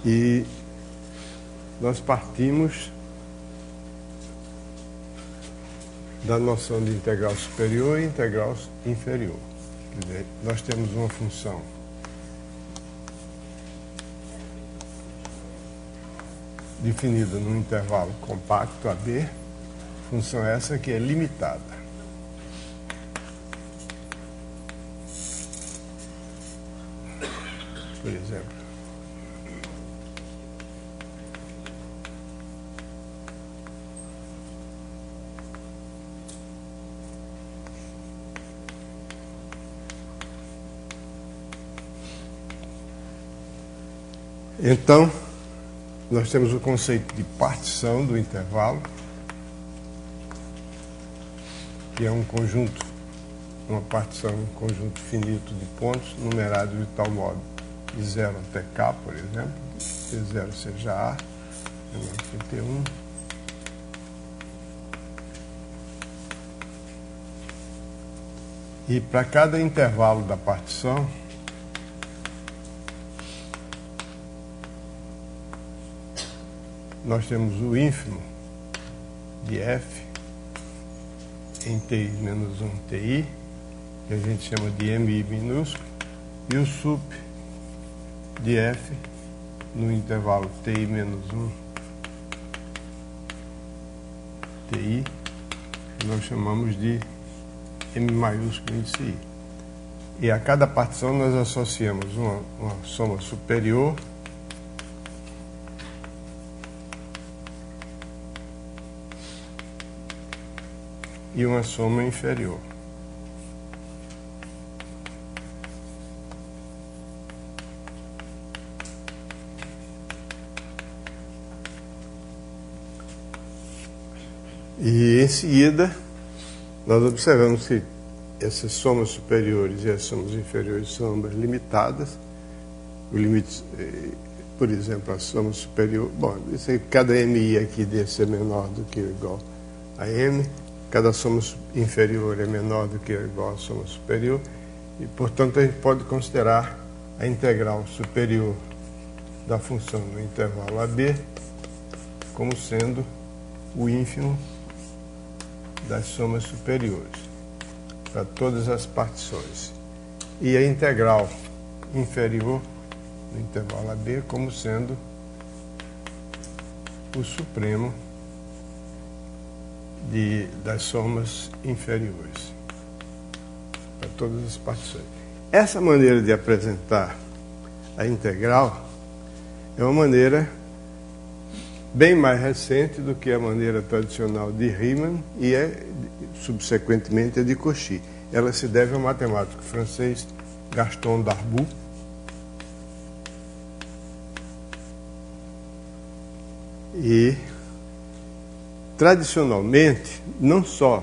E nós partimos da noção de integral superior e integral inferior. Quer dizer, nós temos uma função definida num intervalo compacto AB, função essa que é limitada. Por exemplo, então, nós temos o conceito de partição do intervalo, que é um conjunto, uma partição, um conjunto finito de pontos, numerado de tal modo de 0 até K, por exemplo, que 0 seja A, menor que T1. E para cada intervalo da partição, nós temos o ínfimo de F em TI menos 1 TI, que a gente chama de MI minúsculo, e o sup de F no intervalo TI menos 1 TI, que nós chamamos de M maiúsculo índice I. E a cada partição nós associamos uma soma superior e uma soma inferior. E em seguida, nós observamos que essas somas superiores e as somas inferiores são ambas limitadas. O limite, por exemplo, a soma superior, bom, isso aí, cada MI aqui deve ser menor do que ou igual a M. Cada soma inferior é menor do que ou igual à soma superior, e, portanto, a gente pode considerar a integral superior da função no intervalo AB como sendo o ínfimo das somas superiores para todas as partições, e a integral inferior no intervalo AB como sendo o supremo das somas inferiores para todas as partições. Essa maneira de apresentar a integral é uma maneira bem mais recente do que a maneira tradicional de Riemann e subsequentemente, a de Cauchy. Ela se deve ao matemático francês Gaston Darboux, e tradicionalmente, não só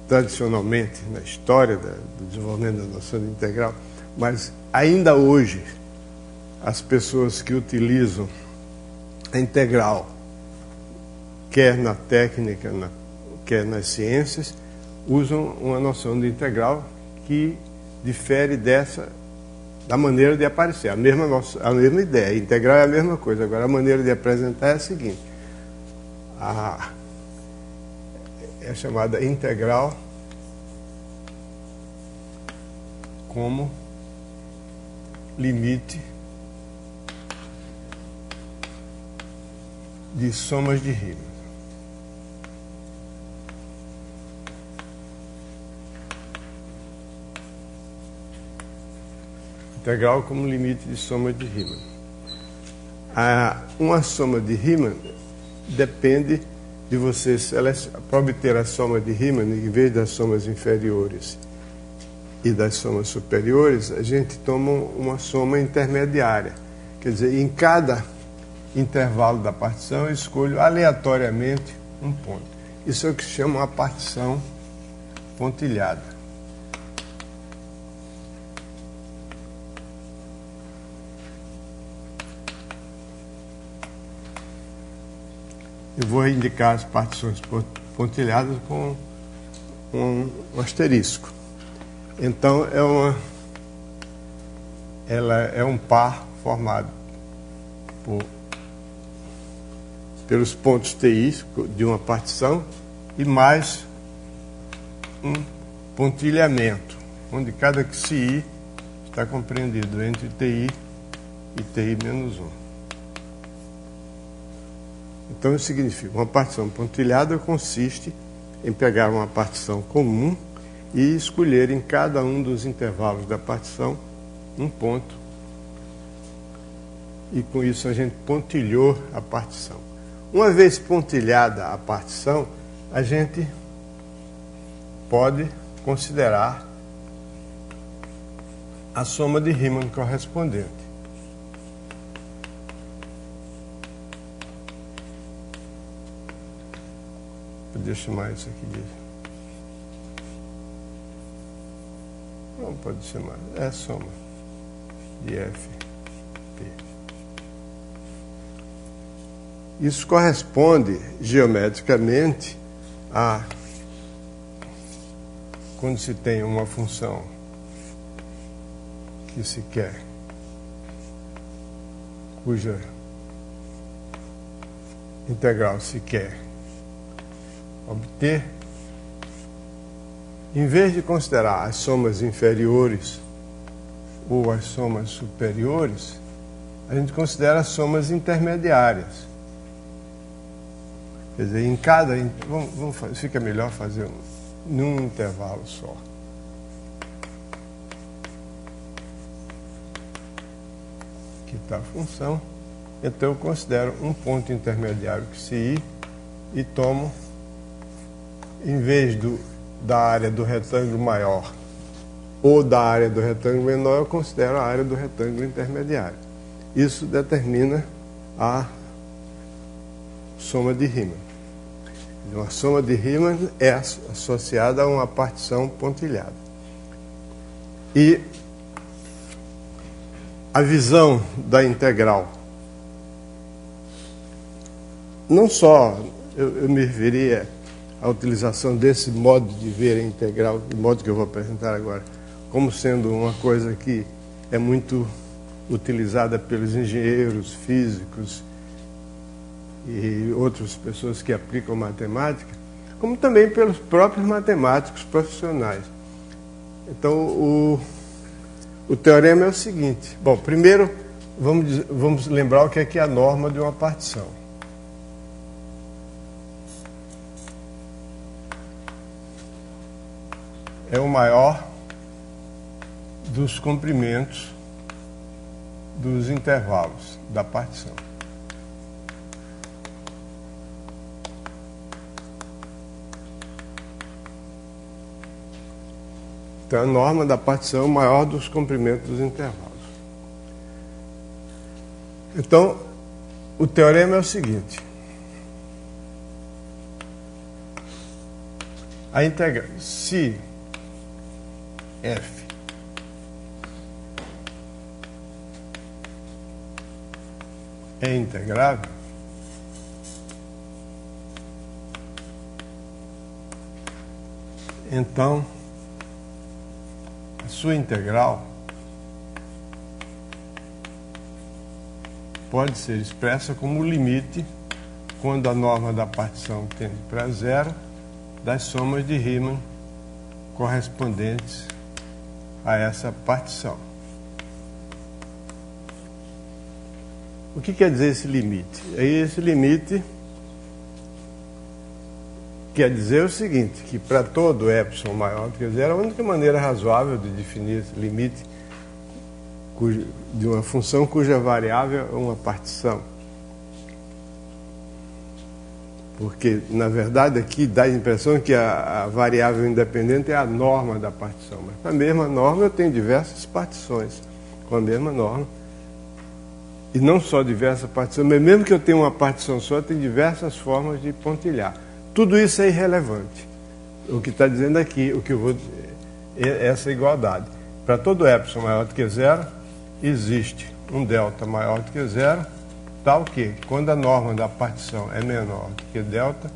tradicionalmente na história do desenvolvimento da noção de integral, mas ainda hoje as pessoas que utilizam a integral, quer na técnica, quer nas ciências, usam uma noção de integral que difere da maneira de aparecer. A mesma ideia, a integral é a mesma coisa. Agora, a maneira de apresentar é a seguinte: é chamada integral como limite de somas de Riemann. Integral como limite de soma de Riemann. Uma soma de Riemann depende de você selecionar. Para obter a soma de Riemann, em vez das somas inferiores e das somas superiores, a gente toma uma soma intermediária. Quer dizer, em cada intervalo da partição, eu escolho aleatoriamente um ponto. Isso é o que se chama uma partição pontilhada. Eu vou indicar as partições pontilhadas com um asterisco. Então, ela é um par formado pelos pontos TI de uma partição e mais um pontilhamento, onde cada XI está compreendido entre TI e TI menos 1. Então, isso significa uma partição pontilhada consiste em pegar uma partição comum e escolher em cada um dos intervalos da partição um ponto. E com isso a gente pontilhou a partição. Uma vez pontilhada a partição, a gente pode considerar a soma de Riemann correspondente. Podia chamar isso aqui de... Não pode chamar, é a soma de F, P. Isso corresponde geometricamente a quando se tem uma função que se quer, cuja integral se quer obter, em vez de considerar as somas inferiores ou as somas superiores, a gente considera as somas intermediárias. Quer dizer, em cada... fica melhor fazer num intervalo só. Aqui está a função. Então eu considero um ponto intermediário que se I e tomo, em vez da área do retângulo maior ou da área do retângulo menor, eu considero a área do retângulo intermediário. Isso determina a soma de Riemann. Uma soma de Riemann é associada a uma partição pontilhada. E a visão da integral, não só eu me referia à utilização desse modo de ver a integral, do modo que eu vou apresentar agora, como sendo uma coisa que é muito utilizada pelos engenheiros, físicos e outras pessoas que aplicam matemática, como também pelos próprios matemáticos profissionais. Então, o teorema é o seguinte. Bom, primeiro, vamos lembrar o que é a norma de uma partição. É o maior dos comprimentos dos intervalos da partição. Então, a norma da partição é o maior dos comprimentos dos intervalos. Então, o teorema é o seguinte. A integral, se F é integrável, então a sua integral pode ser expressa como limite, quando a norma da partição tende para zero, das somas de Riemann correspondentes a essa partição. O que quer dizer esse limite? Esse limite quer dizer o seguinte, que para todo epsilon maior do que zero, a única maneira razoável de definir esse limite de uma função cuja variável é uma partição. Porque, na verdade, aqui dá a impressão que a variável independente é a norma da partição. Mas com a mesma norma eu tenho diversas partições com a mesma norma. E não só diversas partições, mas mesmo que eu tenha uma partição só, tem diversas formas de pontilhar. Tudo isso é irrelevante. O que está dizendo aqui, o que eu vou dizer, é essa igualdade. Para todo epsilon maior do que zero, existe um delta maior do que zero, tal que, quando a norma da partição é menor do que delta,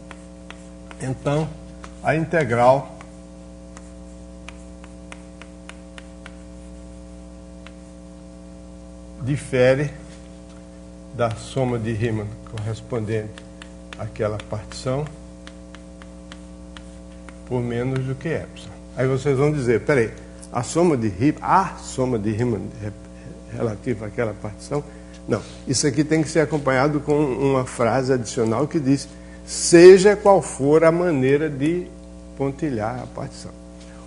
então a integral difere da soma de Riemann correspondente àquela partição por menos do que epsilon. Aí vocês vão dizer, peraí, a soma de Riemann relativa àquela partição, não, isso aqui tem que ser acompanhado com uma frase adicional que diz, seja qual for a maneira de pontilhar a partição.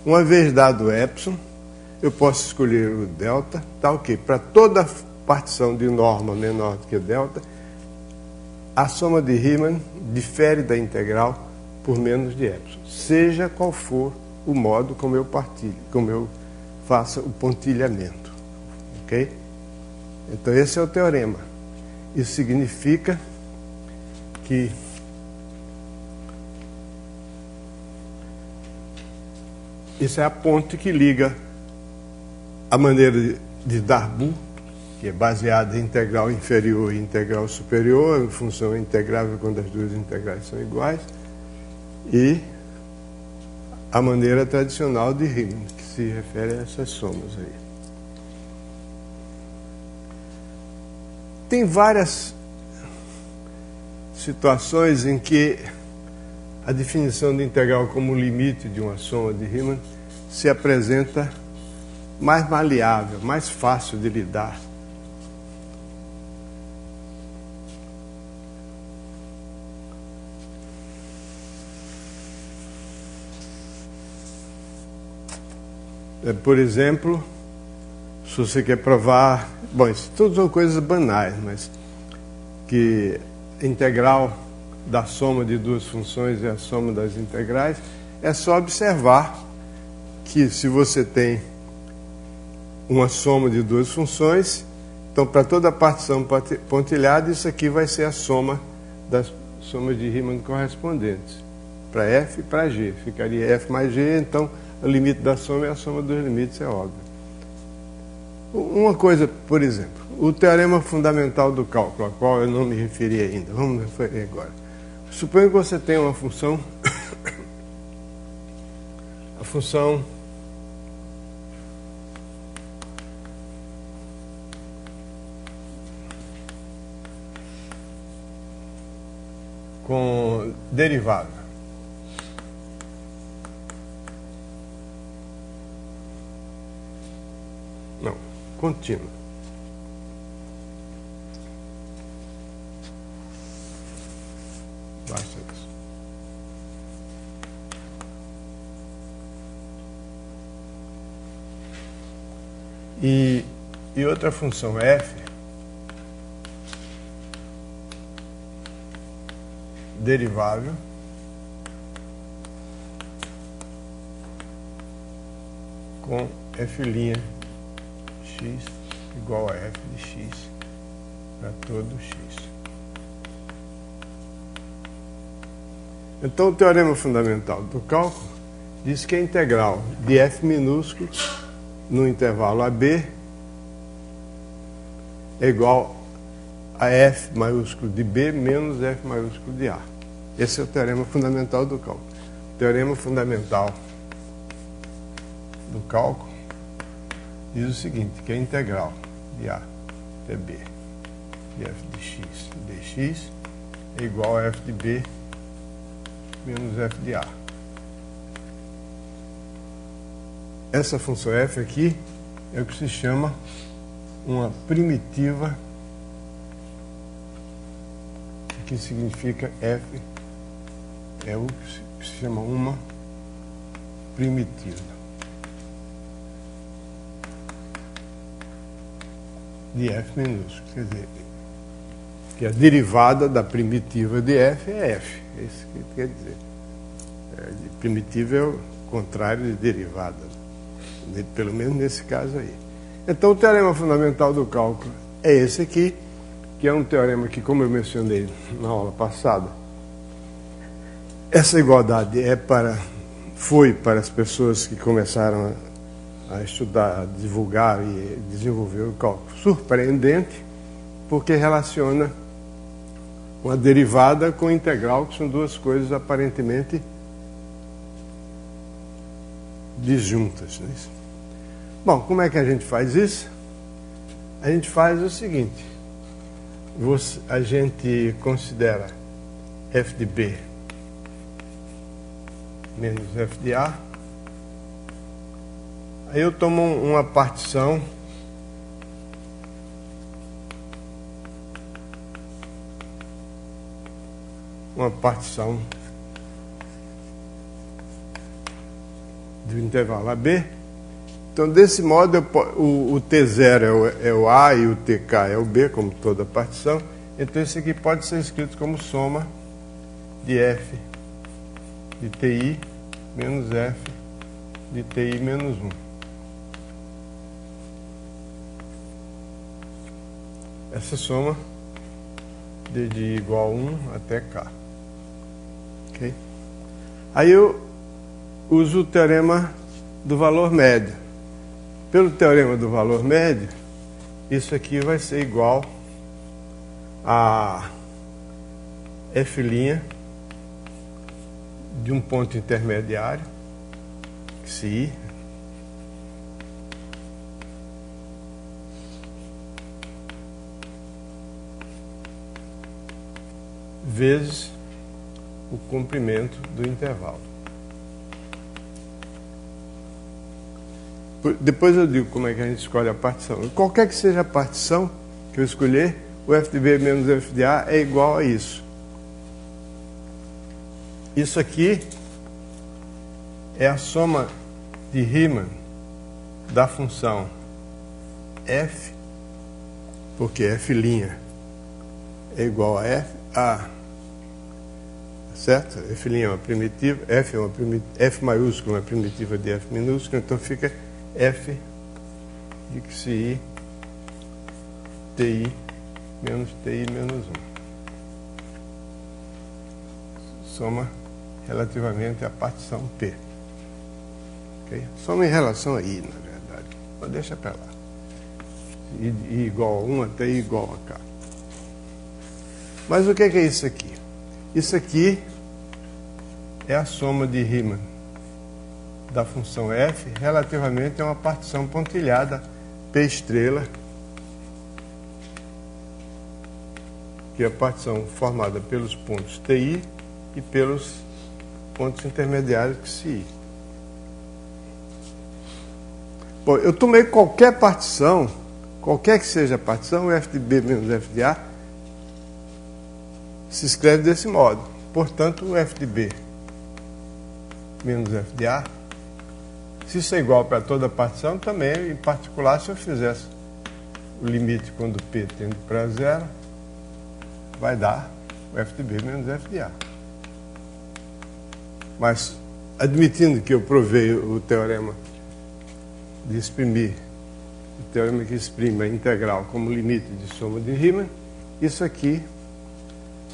Uma vez dado o epsilon, eu posso escolher o delta, tá ok. Para toda partição de norma menor do que delta, a soma de Riemann difere da integral por menos de epsilon, seja qual for o modo como eu partilho, como eu faça o pontilhamento, ok? Então esse é o teorema. Isso significa que isso é a ponte que liga a maneira de Darboux, que é baseada em integral inferior e integral superior, a função é integrável quando as duas integrais são iguais, e a maneira tradicional de Riemann, que se refere a essas somas aí. Tem várias situações em que a definição de integral como limite de uma soma de Riemann se apresenta mais maleável, mais fácil de lidar. Por exemplo, se você quer provar... Bom, isso tudo são coisas banais, mas que a integral da soma de duas funções é a soma das integrais, é só observar que se você tem uma soma de duas funções, então para toda partição pontilhada, isso aqui vai ser a soma das somas de Riemann correspondentes, para F e para G. Ficaria F mais G, então o limite da soma é a soma dos limites, é óbvio. Uma coisa, por exemplo, o teorema fundamental do cálculo, a qual eu não me referi ainda, vamos referir agora. Suponha que você tem uma função, a função com derivada. Não, contínua. Basta isso. E outra função f derivável com f' x igual a f de x para todo x. Então, o teorema fundamental do cálculo diz que a integral de f minúsculo no intervalo AB é igual a f maiúsculo de B menos f maiúsculo de A. Esse é o teorema fundamental do cálculo. O teorema fundamental do cálculo diz o seguinte, que a integral de A até B de f de x dx é igual a f de B menos f de A. Essa função f aqui é o que se chama uma primitiva, que significa f é o que se chama uma primitiva. De f minúsculo, quer dizer, que a derivada da primitiva de f é f. É isso que quer dizer. Primitiva é o contrário de derivada, pelo menos nesse caso aí. Então, o teorema fundamental do cálculo é esse aqui, que é um teorema que, como eu mencionei na aula passada, essa igualdade foi para as pessoas que começaram a estudar, a divulgar e desenvolver o cálculo surpreendente, porque relaciona uma derivada com integral, que são duas coisas aparentemente disjuntas. Não é isso? Bom, como é que a gente faz isso? A gente faz o seguinte: a gente considera f de B menos f de A. Aí eu tomo uma partição do intervalo AB. Então, desse modo, o T0 é o A e o TK é o B, como toda partição. Então, esse aqui pode ser escrito como soma de F de TI menos F de TI menos 1. Essa soma de igual a 1 até K. Okay? Aí eu uso o teorema do valor médio. Pelo teorema do valor médio, isso aqui vai ser igual a F' de um ponto intermediário, psi, vezes o comprimento do intervalo. Depois eu digo como é que a gente escolhe a partição. Qualquer que seja a partição que eu escolher, o f de B menos f de A é igual a isso. Isso aqui é a soma de Riemann da função f, porque f' é igual a f, certo? F' é uma primitiva, f é uma primitiva, f maiúsculo é uma primitiva de f minúsculo, então fica f de xi ti menos 1. Soma relativamente à partição P. Okay? Soma em relação a I, na verdade. Mas deixa para lá. I igual a 1 até I igual a K. Mas o que é isso aqui? Isso aqui é a soma de Riemann da função f relativamente a uma partição pontilhada P estrela, que é a partição formada pelos pontos TI e pelos pontos intermediários xi. Bom, eu tomei qualquer partição, qualquer que seja a partição, f de B menos f de A se escreve desse modo. Portanto, o f de B menos f de A, se isso é igual para toda a partição, também, em particular, se eu fizesse o limite quando P tende para zero, vai dar o f de B menos f de A. Mas, admitindo que eu provei o teorema de exprimir, o teorema que exprime a integral como limite de soma de Riemann, isso aqui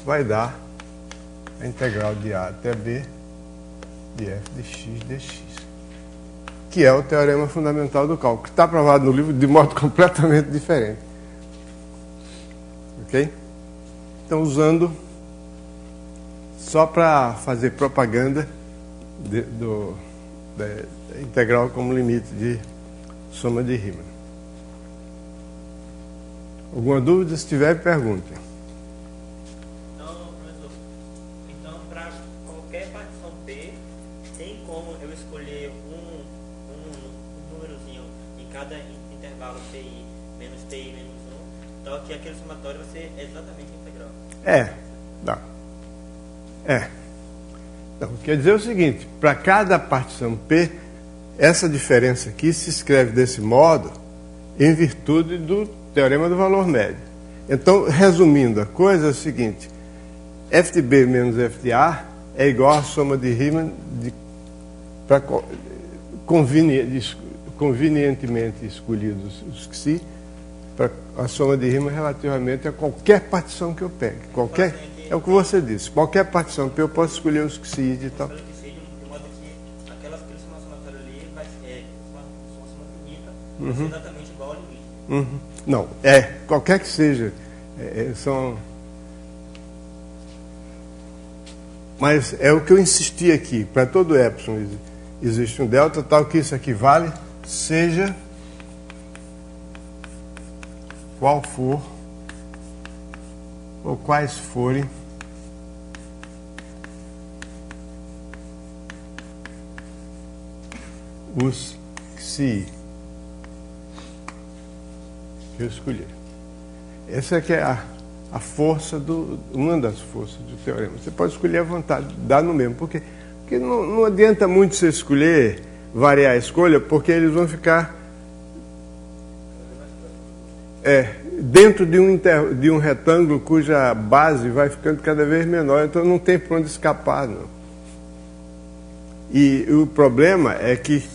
vai dar a integral de A até B de f de x dx, que é o teorema fundamental do cálculo, que está provado no livro de modo completamente diferente. Ok? Então, usando, só para fazer propaganda da integral como limite de soma de Riemann. Alguma dúvida? Se tiver, pergunte. Não, professor. Então, para qualquer partição P, tem como eu escolher um númerozinho em cada intervalo TI menos 1. Então, aqui aquele somatório vai ser exatamente integral. Dá. Então, quer dizer o seguinte, para cada partição P, essa diferença aqui se escreve desse modo em virtude do teorema do valor médio. Então, resumindo a coisa, é o seguinte, f de B menos f de A é igual à soma de Riemann para convenientemente escolhidos os xi, para a soma de Riemann relativamente a qualquer partição que eu pegue. É o que você disse. Qualquer partição P eu posso escolher os xi e tal. De modo que aquela somatória ali vai ser uma soma finita, vai ser exatamente igual ao limite. Não, qualquer que seja. Mas é o que eu insisti aqui. Para todo epsilon existe um delta, tal que isso aqui vale, seja qual for ou quais forem os XI que eu escolhi. Essa é que é a força uma das forças do teorema. Você pode escolher à vontade, dá no mesmo. Porque não adianta muito você escolher, variar a escolha, porque eles vão ficar dentro de um retângulo cuja base vai ficando cada vez menor, então não tem para onde escapar, não. E o problema é que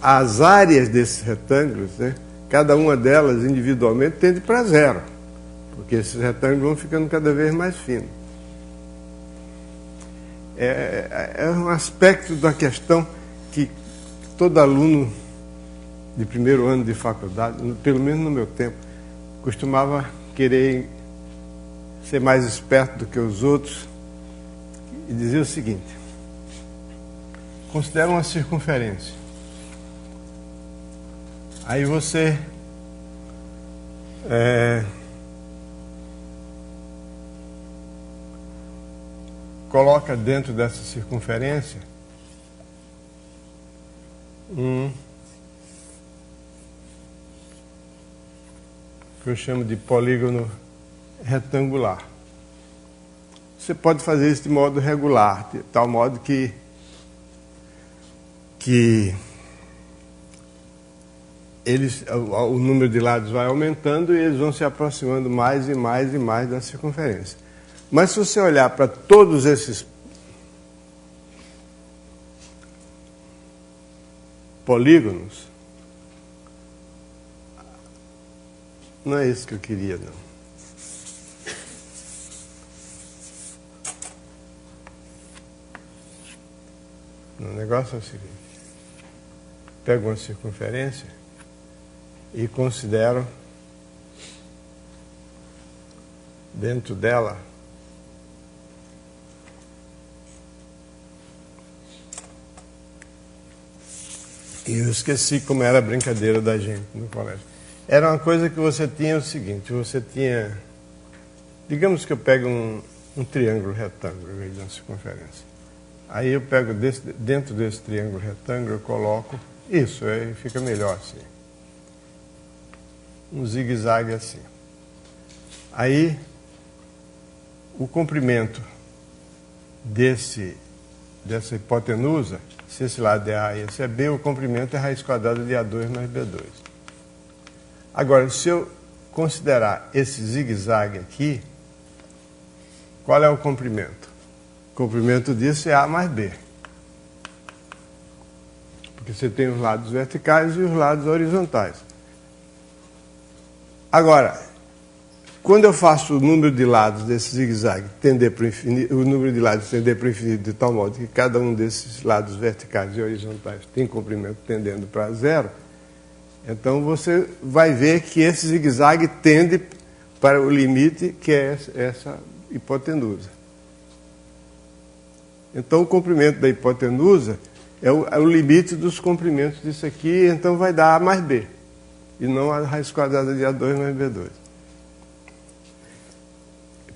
as áreas desses retângulos, né, cada uma delas individualmente tende para zero, porque esses retângulos vão ficando cada vez mais finos. É um aspecto da questão que todo aluno de primeiro ano de faculdade, pelo menos no meu tempo, costumava querer ser mais esperto do que os outros e dizia o seguinte: considera uma circunferência. Aí você coloca dentro dessa circunferência que eu chamo de polígono retangular. Você pode fazer isso de modo regular, de tal modo que o número de lados vai aumentando e eles vão se aproximando mais e mais e mais da circunferência. Mas se você olhar para todos esses polígonos, não é isso que eu queria, não. O negócio é o seguinte: pego uma circunferência e considero dentro dela e eu esqueci como era a brincadeira da gente no colégio. Era uma coisa que você tinha o seguinte: você tinha, digamos que eu pego um triângulo retângulo em vez de uma circunferência. Aí eu pego dentro desse triângulo retângulo, eu coloco isso, aí fica melhor assim. Um zigue-zague assim. Aí o comprimento dessa hipotenusa, se esse lado é A e esse é B, o comprimento é raiz quadrada de A2 mais B2. Agora, se eu considerar esse zigue-zague aqui, qual é o comprimento? O comprimento disso é A mais B. Porque você tem os lados verticais e os lados horizontais. Agora, quando eu faço o número de lados desse zigue-zague tender para o infinito, o número de lados tender para o infinito de tal modo que cada um desses lados verticais e horizontais tem comprimento tendendo para zero, então você vai ver que esse zigue-zague tende para o limite, que é essa hipotenusa. Então o comprimento da hipotenusa é o limite dos comprimentos disso aqui, então vai dar A mais B, e não a raiz quadrada de A2 mais B2.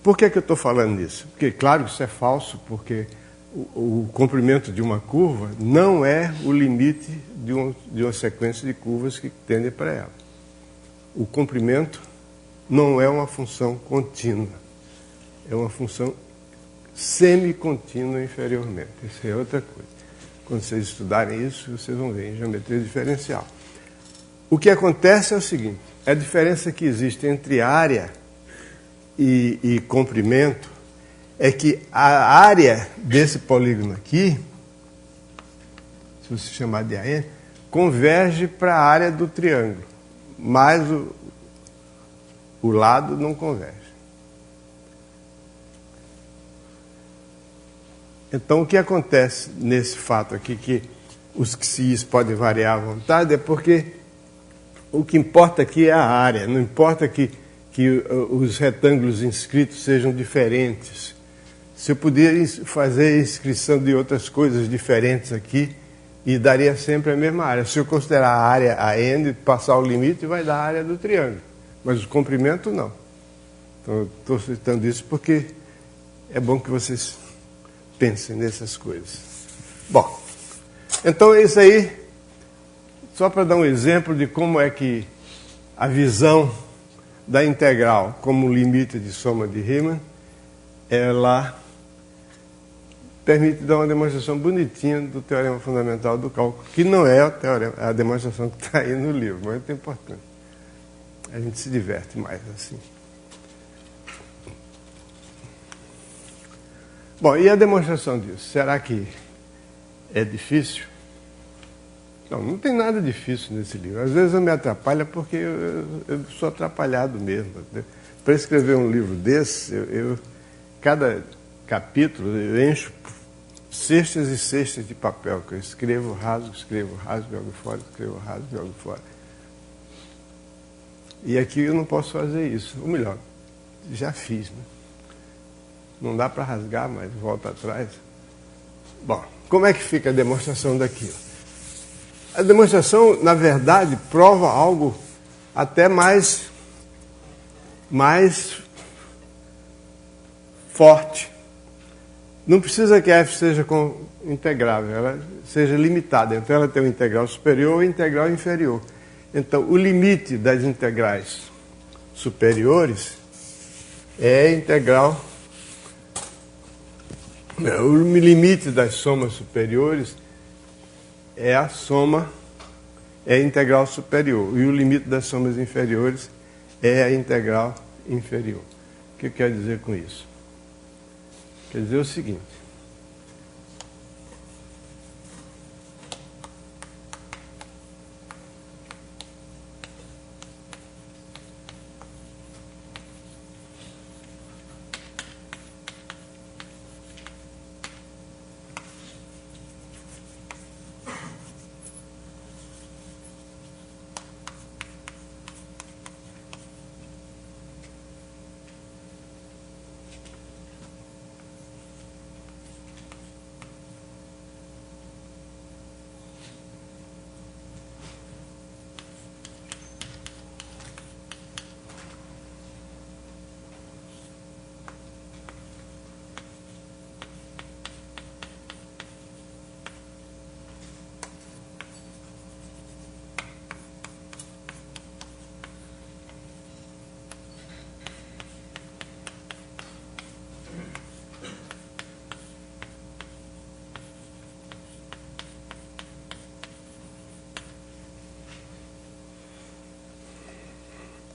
Por que eu estou falando nisso? Porque, claro, isso é falso, porque o comprimento de uma curva não é o limite de uma sequência de curvas que tendem para ela. O comprimento não é uma função contínua, é uma função semicontínua inferiormente. Isso é outra coisa. Quando vocês estudarem isso, vocês vão ver em geometria diferencial. O que acontece é o seguinte: a diferença que existe entre área e comprimento é que a área desse polígono aqui, se você chamar de AN, converge para a área do triângulo, mas o lado não converge. Então, o que acontece nesse fato aqui, que os xis podem variar à vontade, é porque o que importa aqui é a área, não importa que os retângulos inscritos sejam diferentes. Se eu puder fazer inscrição de outras coisas diferentes aqui, e daria sempre a mesma área. Se eu considerar a área AN, passar o limite, vai dar a área do triângulo. Mas o comprimento não. Então, estou citando isso porque é bom que vocês pensem nessas coisas. Bom, então é isso aí, só para dar um exemplo de como é que a visão da integral como limite de soma de Riemann, ela permite dar uma demonstração bonitinha do teorema fundamental do cálculo, que não é a demonstração que está aí no livro, mas é muito importante. A gente se diverte mais assim. Bom, e a demonstração disso? Será que é difícil? Não, não tem nada difícil nesse livro. Às vezes eu me atrapalho porque eu sou atrapalhado mesmo. Para escrever um livro desse, cada capítulo eu encho cestas e cestas de papel, que eu escrevo, rasgo, jogo fora, escrevo, rasgo, jogo fora. E aqui eu não posso fazer isso. Ou melhor, já fiz, né? Não dá para rasgar, mas volta atrás. Bom, como é que fica a demonstração daquilo? A demonstração, na verdade, prova algo até mais forte. Não precisa que f seja integrável, ela seja limitada. Então, ela tem um integral superior e um integral inferior. Então, o limite das integrais superiores é integral. O limite das somas superiores é a soma, é a integral superior. E o limite das somas inferiores é a integral inferior. O que quer dizer com isso? Quer dizer o seguinte.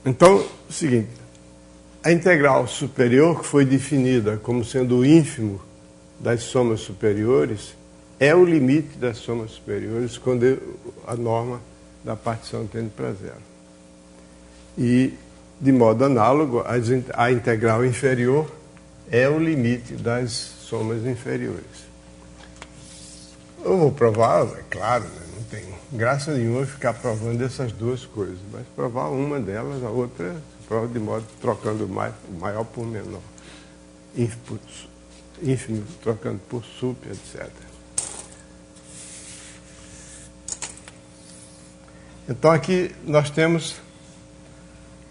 Então, o seguinte, a integral superior, que foi definida como sendo o ínfimo das somas superiores, é o limite das somas superiores quando a norma da partição tende para zero. E, de modo análogo, a integral inferior é o limite das somas inferiores. Eu vou provar, é claro, né? Não tem graça nenhuma ficar provando essas duas coisas, mas provar uma delas, a outra prova de modo trocando o maior por menor, ínfimo trocando por sup, etc. Então aqui nós temos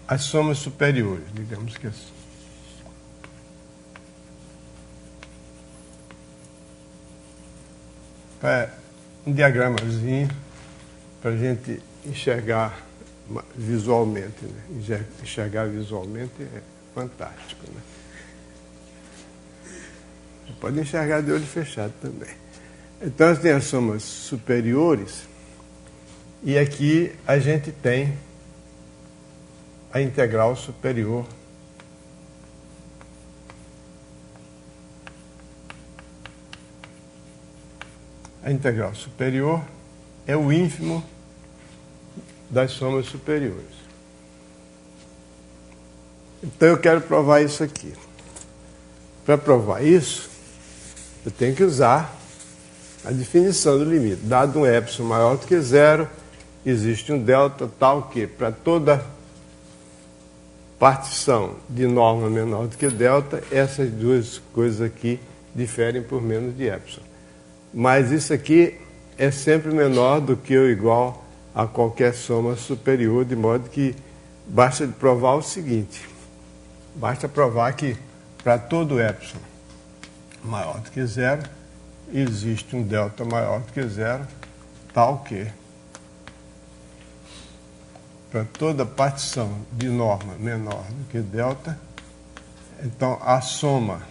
as somas superiores, digamos que assim. Um diagramazinho para a gente enxergar visualmente, né? Enxergar visualmente é fantástico, né? Você pode enxergar de olho fechado também. Então, tem as somas superiores e aqui a gente tem a integral superior. A integral superior é o ínfimo das somas superiores. Então eu quero provar isso aqui. Para provar isso, eu tenho que usar a definição do limite. Dado um epsilon maior do que zero, existe um delta tal que, para toda partição de norma menor do que delta, essas duas coisas aqui diferem por menos de epsilon. Mas isso aqui é sempre menor do que ou igual a qualquer soma superior, de modo que basta provar o seguinte. Basta provar que para todo epsilon maior do que zero, existe um delta maior do que zero, tal que para toda partição de norma menor do que delta, então a soma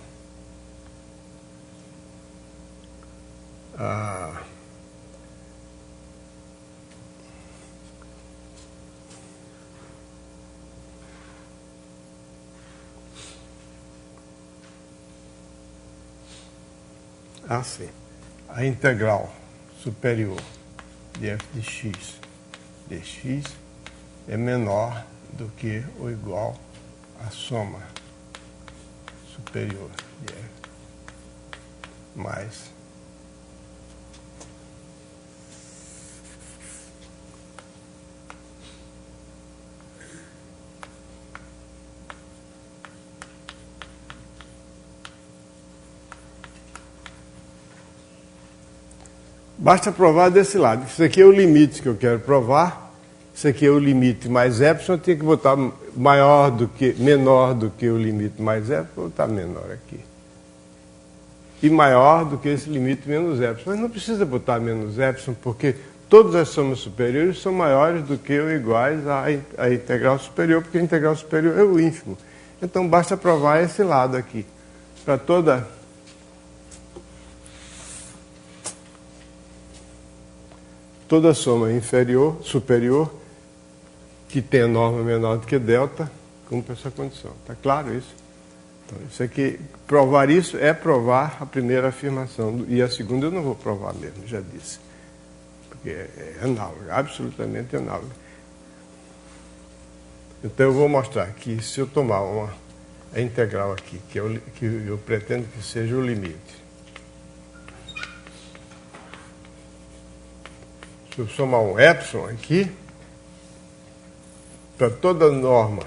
assim, a integral superior de f de x dx é menor do que ou igual à soma superior de f mais basta provar desse lado. Isso aqui é o limite que eu quero provar. Isso aqui é o limite mais epsilon. Eu tenho que botar menor do que o limite mais epsilon. Vou botar menor aqui. E maior do que esse limite menos epsilon. Mas não precisa botar menos epsilon, porque todas as somas superiores são maiores do que ou iguais à integral superior, porque a integral superior é o ínfimo. Então basta provar esse lado aqui. Para toda soma superior, que tem a norma menor do que delta, cumpre essa condição. Está claro isso? Então, isso aqui, provar isso é provar a primeira afirmação. E a segunda eu não vou provar mesmo, já disse. Porque é análoga, absolutamente análoga. Então eu vou mostrar que se eu tomar a integral aqui, que eu pretendo que seja o limite. Se eu somar um epsilon aqui, para toda norma,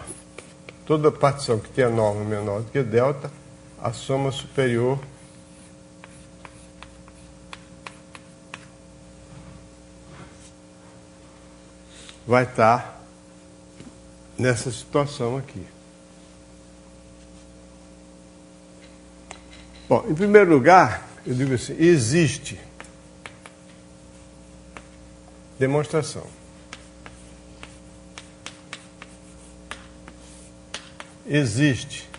toda partição que tem a norma menor do que delta, a soma superior vai estar nessa situação aqui. Bom, em primeiro lugar, eu digo assim, existe demonstração. Existe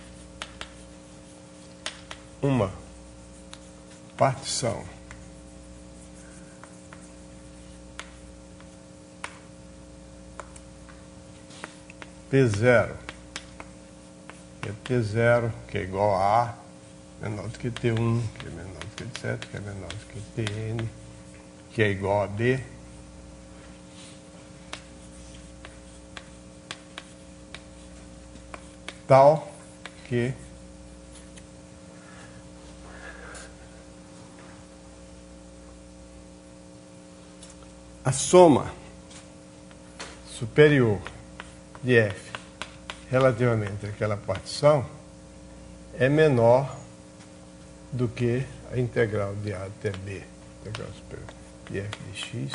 uma partição P0, que é T0, que é igual a A, menor do que T1, que é menor do que T7, que é menor do que Tn, que é igual a B. Tal que a soma superior de f relativamente àquela partição é menor do que a integral de A até B, integral superior de f de x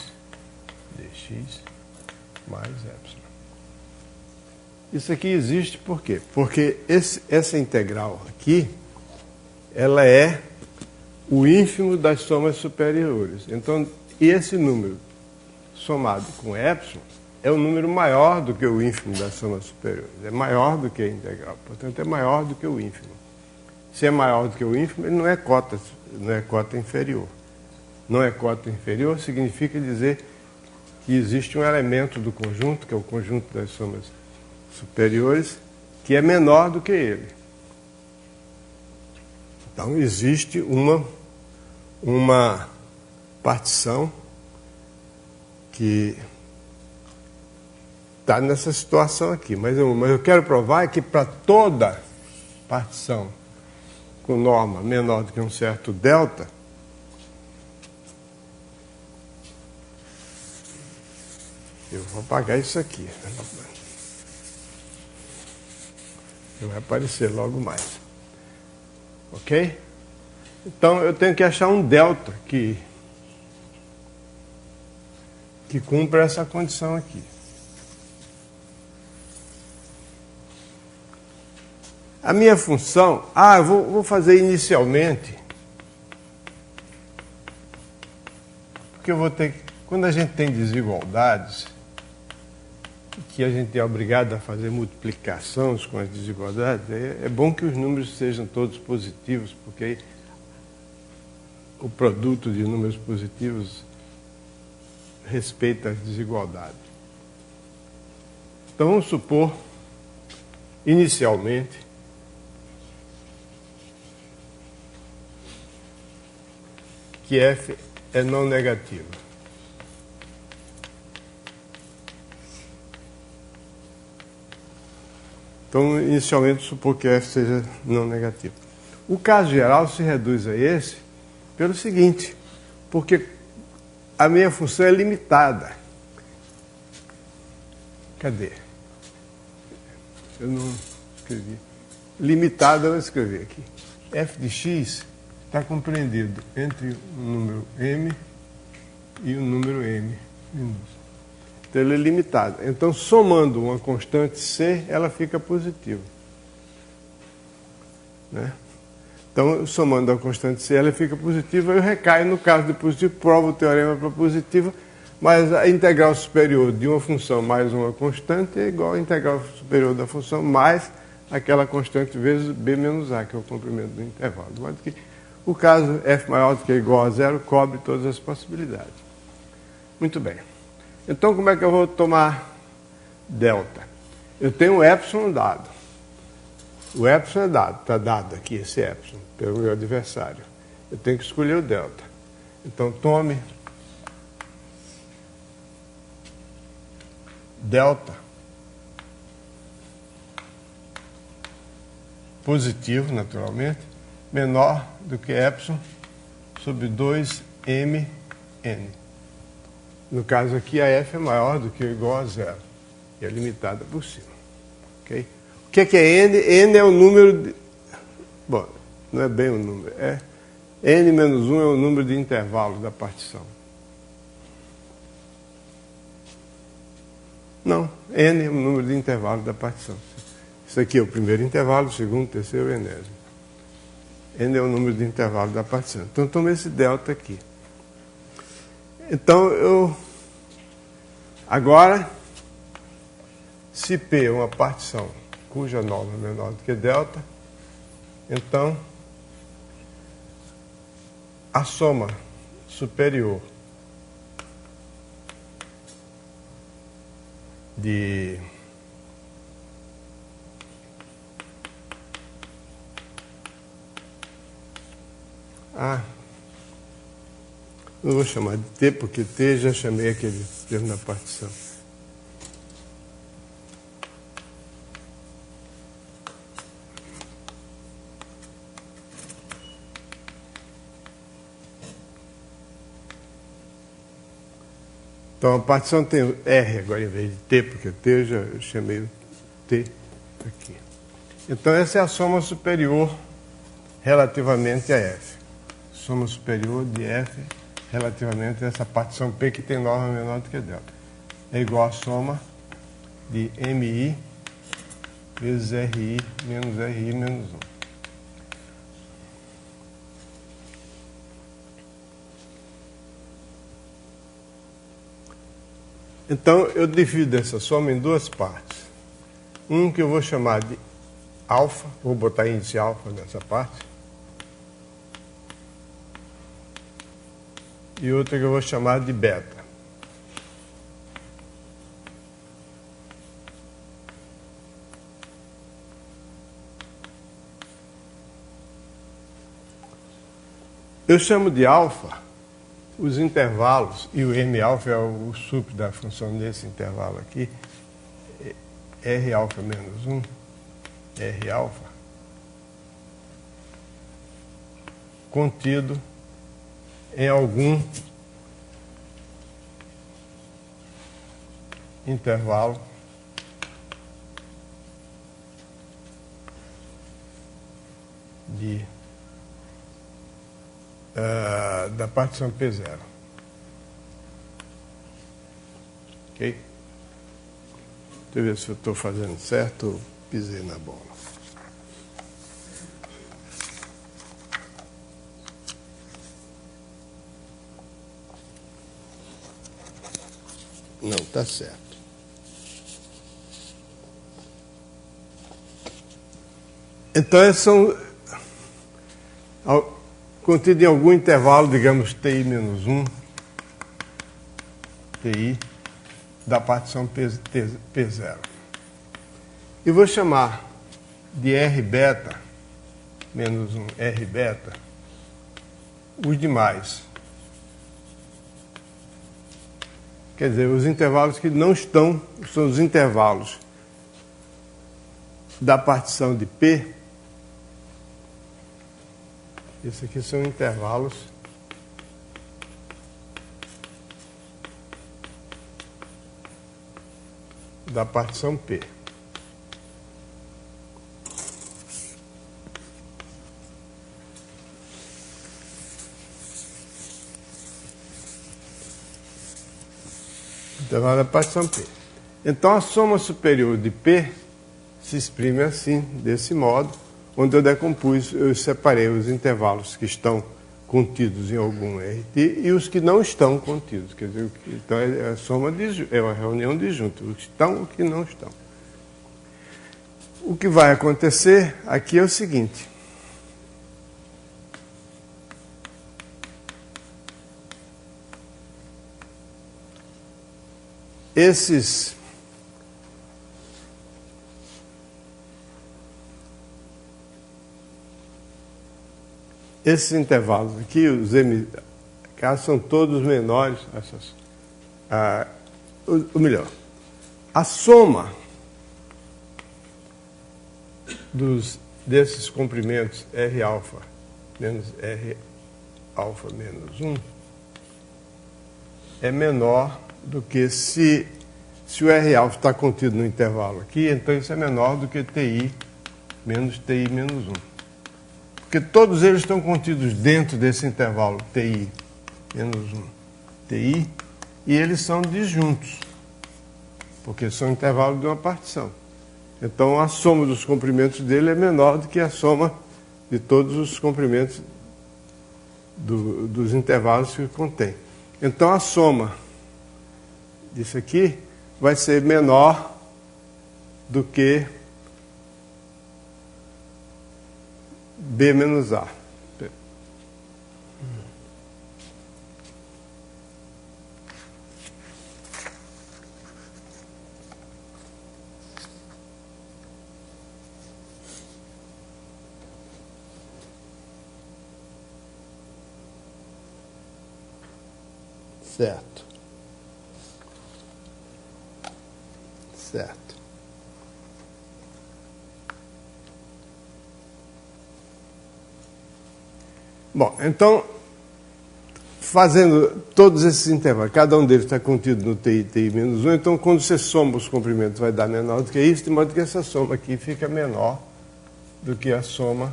dx mais epsilon. Isso aqui existe por quê? Porque essa integral aqui, ela é o ínfimo das somas superiores. Então, esse número somado com epsilon é um número maior do que o ínfimo das somas superiores. É maior do que a integral. Portanto, é maior do que o ínfimo. Se é maior do que o ínfimo, ele não é cota inferior. Não é cota inferior significa dizer que existe um elemento do conjunto, que é o conjunto das somas superiores, que é menor do que ele. Então, existe uma partição que está nessa situação aqui. Mas eu quero provar que para toda partição com norma menor do que um certo delta, eu vou apagar isso aqui. Vai aparecer logo mais. Ok? Então eu tenho que achar um delta que cumpra essa condição aqui. A minha função, eu vou fazer inicialmente, porque eu vou ter que, quando a gente tem desigualdades, que a gente é obrigado a fazer multiplicações com as desigualdades, é bom que os números sejam todos positivos, porque aí o produto de números positivos respeita as desigualdades. Então vamos supor, inicialmente, que f é não negativo. Então, inicialmente, supor que f seja não negativo. O caso geral se reduz a esse pelo seguinte, porque a minha função é limitada. Cadê? Eu não escrevi. Limitada eu escrevi aqui. F de x está compreendido entre o número m e o número m. Então ele é limitado. Então, somando uma constante c, ela fica positiva. Né? Então, somando a constante c, ela fica positiva, eu recaio no caso de positivo, provo o teorema para positiva, mas a integral superior de uma função mais uma constante é igual à integral superior da função mais aquela constante vezes b menos a, que é o comprimento do intervalo. De modo que o caso f maior do que ou igual a zero cobre todas as possibilidades. Muito bem. Então, como é que eu vou tomar delta? Eu tenho o epsilon dado. O epsilon é dado, está dado aqui esse epsilon, pelo meu adversário. Eu tenho que escolher o delta. Então, tome delta positivo, naturalmente, menor do que epsilon sobre 2mn. No caso aqui, a f é maior do que ou igual a zero. E é limitada por cima. Okay? O que é n? N é o número de... Bom, não é bem o número. N menos 1 é o número de intervalos da partição. Não, n é o número de intervalos da partição. Isso aqui é o primeiro intervalo, o segundo, o terceiro, o enésimo. N é o número de intervalos da partição. Então, toma esse delta aqui. Então, agora, se P é uma partição cuja norma é menor do que delta, então, a soma superior de não vou chamar de T, porque T já chamei aquele termo na partição. Então a partição tem R agora em vez de T, porque T eu chamei o T aqui. Então essa é a soma superior relativamente a F. Soma superior de F relativamente a essa partição P que tem norma menor do que delta. É igual à soma de MI vezes RI menos 1. Então, eu divido essa soma em duas partes. Um que eu vou chamar de alfa, vou botar índice alfa nessa parte. E outra que eu vou chamar de beta. Eu chamo de alfa os intervalos, e o m-alfa é o sup da função desse intervalo aqui, r-alfa menos 1, r-alfa, contido em algum intervalo de da partição P0. Ok? Deixa eu ver se eu estou fazendo certo ou pisei na bola. tá certo. Então, esses são contidos em algum intervalo, digamos, TI-1, TI, da partição P0. E vou chamar de R beta, menos 1, R beta, os demais. Quer dizer, os intervalos que não estão, são os intervalos da partição de P. Esses aqui são intervalos da partição P. Intervalo da partição P. Então, a soma superior de P se exprime assim, desse modo, onde eu decompus, eu separei os intervalos que estão contidos em algum RT e os que não estão contidos. Quer dizer, então é a soma é uma reunião disjunta, os que estão e os que não estão. O que vai acontecer aqui é o seguinte. Esses intervalos aqui, os MK, são todos menores. Ou melhor, a soma desses comprimentos R alfa menos R alfa menos 1 é menor do que se o R alfa está contido no intervalo aqui, então isso é menor do que TI menos TI menos 1. Porque todos eles estão contidos dentro desse intervalo TI menos 1, TI, e eles são disjuntos, porque são intervalos de uma partição. Então, a soma dos comprimentos dele é menor do que a soma de todos os comprimentos dos intervalos que contém. Então, a soma disso aqui vai ser menor do que B menos A. Certo. Certo. Bom, então, fazendo todos esses intervalos, cada um deles está contido no TI menos 1, então quando você soma os comprimentos vai dar menor do que isso, de modo que essa soma aqui fica menor do que a soma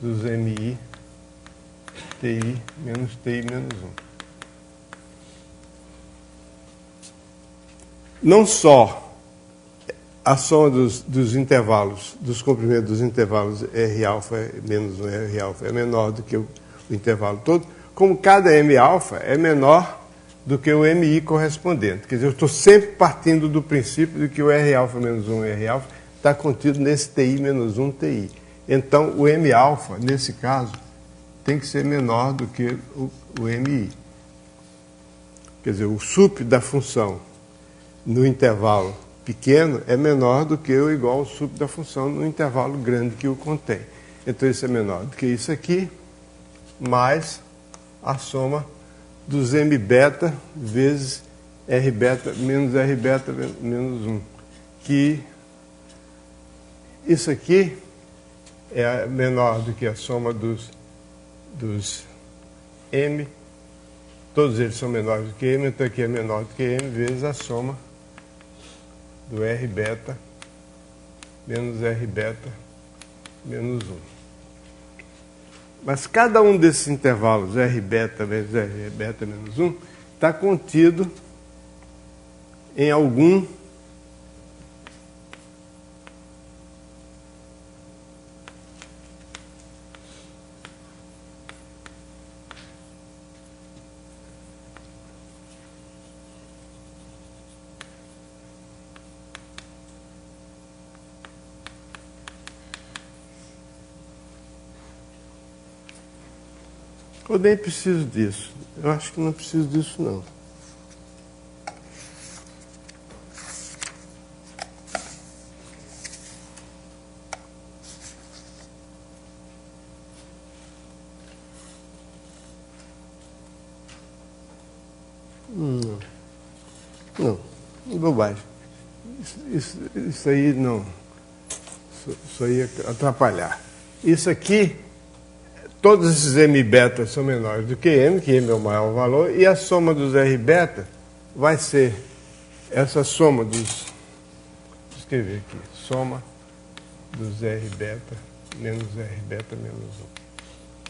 dos MI, TI menos 1. Não só a soma dos intervalos, dos comprimentos dos intervalos R alfa menos 1 R alfa é menor do que o intervalo todo, como cada M alfa é menor do que o MI correspondente. Quer dizer, eu estou sempre partindo do princípio de que o R alfa menos 1 R alfa está contido nesse TI menos 1 TI. Então, o M alfa, nesse caso, tem que ser menor do que o MI. Quer dizer, o sup da função no intervalo pequeno é menor do que ou igual ao sup da função no intervalo grande que o contém. Então, isso é menor do que isso aqui, mais a soma dos M beta vezes R beta menos menos 1. Que isso aqui é menor do que a soma dos M. Todos eles são menores do que M, então aqui é menor do que M vezes a soma do R beta menos R beta menos 1. Mas cada um desses intervalos, R beta vezes R beta menos 1, está contido em algum Eu nem preciso disso. Eu acho que não preciso disso, não. Não, bobagem. Isso aí não. Isso aí ia atrapalhar. Isso aqui, todos esses M beta são menores do que M é o maior valor, e a soma dos R beta vai ser essa soma dos. Vou escrever aqui. Soma dos R beta menos R beta menos 1.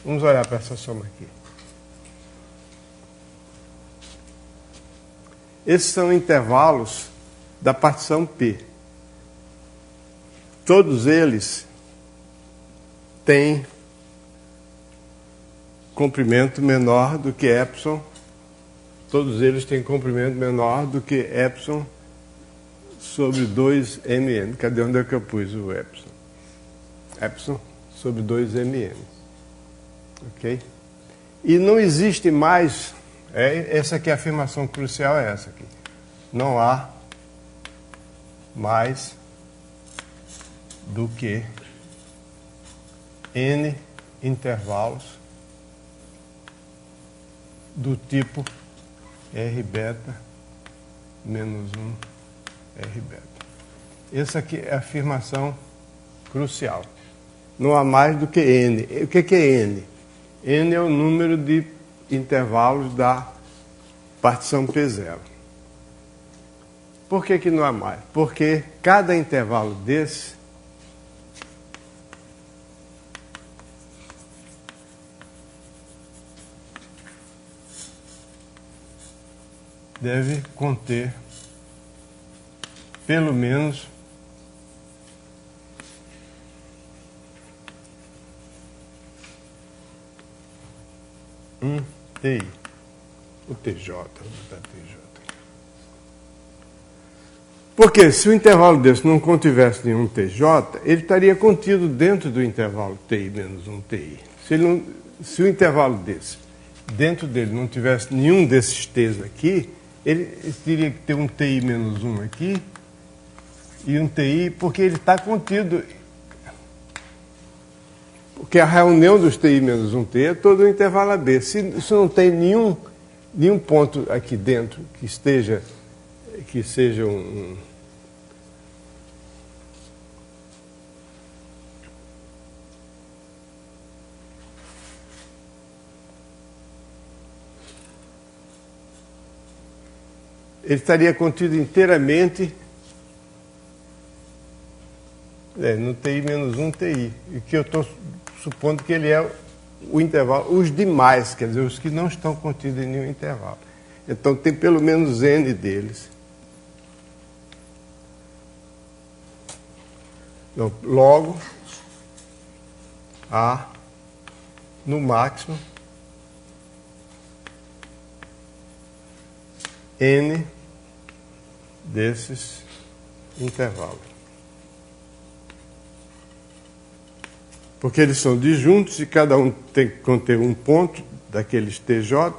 Vamos olhar para essa soma aqui. Esses são intervalos da partição P. Todos eles têm comprimento menor do que epsilon. Todos eles têm comprimento menor do que epsilon sobre 2mn. Cadê onde é que eu pus o epsilon? Epsilon sobre 2mn. Ok? E não existe mais... essa aqui, a afirmação crucial é essa aqui. Não há mais do que n intervalos do tipo R beta menos 1 R beta. Essa aqui é a afirmação crucial. Não há mais do que n. O que é n? N é o número de intervalos da partição P0. Por que não há mais? Porque cada intervalo desse deve conter pelo menos um TI. O TJ, vou botar TJ. Porque se o intervalo desse não contivesse nenhum TJ, ele estaria contido dentro do intervalo TI menos 1 TI. Se o intervalo desse, dentro dele, não tivesse nenhum desses T's aqui, ele teria que ter um TI menos 1 aqui e um TI, porque ele está contido. Porque a reunião dos TI menos 1T é todo o intervalo AB. Se não tem nenhum ponto aqui dentro que seja um ele estaria contido inteiramente no TI menos 1 TI. E que eu estou supondo que ele é o intervalo, os demais, quer dizer, os que não estão contidos em nenhum intervalo. Então tem pelo menos N deles. Então, logo, há, no máximo, N desses intervalos. Porque eles são disjuntos e cada um tem que conter um ponto daqueles TJ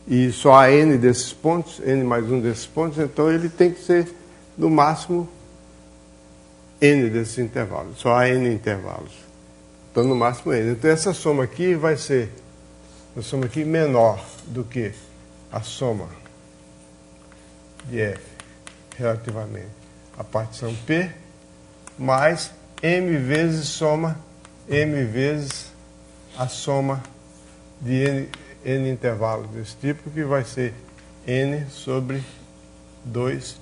e só há N desses pontos, N mais um desses pontos, então ele tem que ser, no máximo, N desses intervalos. Só há N intervalos. Então, no máximo, N. Então, essa soma aqui vai ser uma soma aqui menor do que a soma de F relativamente à partição P, mais M vezes soma M vezes a soma de N intervalos desse tipo, que vai ser N sobre 2mn.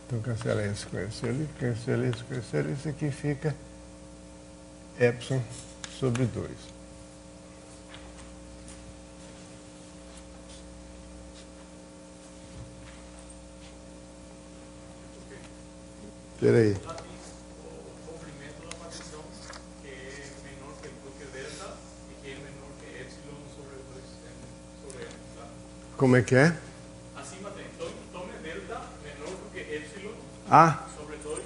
Então, cancela esse com esse ali, cancela esse com esse ali, isso aqui fica epsilon sobre 2. Espera aí. Como é que é? Acima tem. Tome delta menor do que epsilon Ah, sobre 2.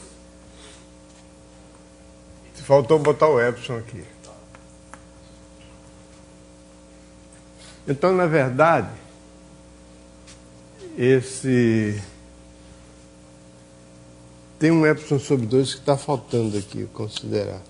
faltou botar o epsilon aqui. Então, na verdade, tem um epsilon sobre 2 que está faltando aqui, considerar.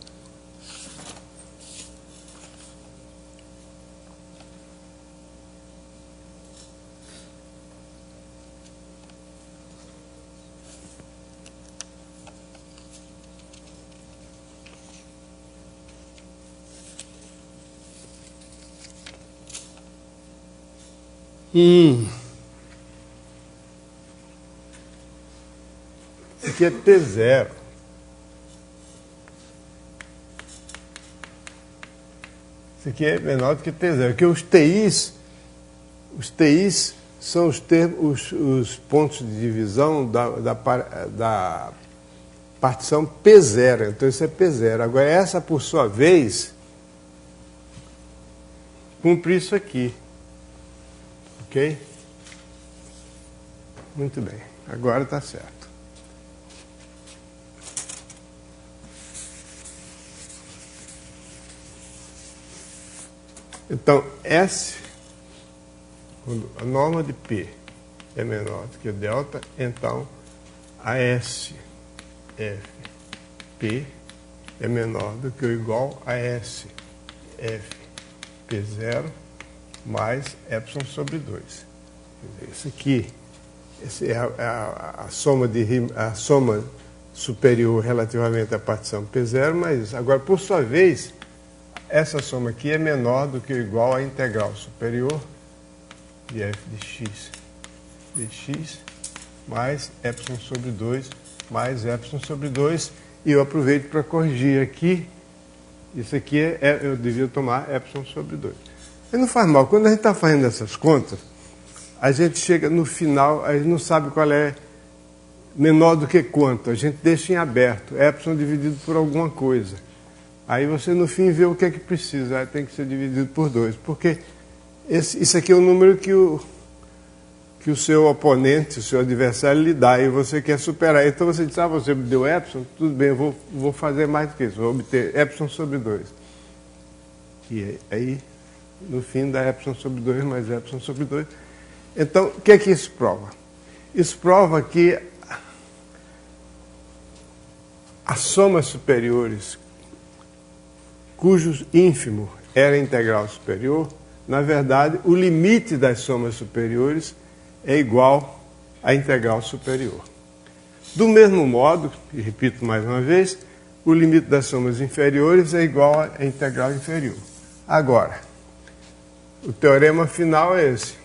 Isso aqui é T0. Isso aqui é menor do que T0, porque os TIs são os pontos de divisão da partição P0, então isso é P0. Agora essa, por sua vez, cumpre isso aqui. Ok? Muito bem, agora está certo. Então, S, quando a norma de P é menor do que delta, então a S, F, P é menor do que ou igual a S, F, P0 mais epsilon sobre 2. Isso aqui, essa é a soma superior relativamente à partição P0, mas agora, por sua vez, essa soma aqui é menor do que ou igual à integral superior de f de x dx mais epsilon sobre 2 mais epsilon sobre 2. E eu aproveito para corrigir aqui. Isso aqui eu devia tomar epsilon sobre 2. E não faz mal. Quando a gente está fazendo essas contas, a gente chega no final, a gente não sabe qual é menor do que quanto. A gente deixa em aberto. Epsilon dividido por alguma coisa. Aí você, no fim, vê o que é que precisa. Aí tem que ser dividido por 2. Porque isso aqui é o número que o seu oponente, o seu adversário, lhe dá. E você quer superar. Então você diz, você me deu epsilon? Tudo bem, eu vou fazer mais do que isso. Vou obter epsilon sobre 2. E aí, no fim, dá epsilon sobre 2 mais epsilon sobre 2. Então, o que é que isso prova? Isso prova que as somas superiores, cujo ínfimo era a integral superior, na verdade, o limite das somas superiores é igual à integral superior. Do mesmo modo, e repito mais uma vez, o limite das somas inferiores é igual à integral inferior. Agora, o teorema final é esse.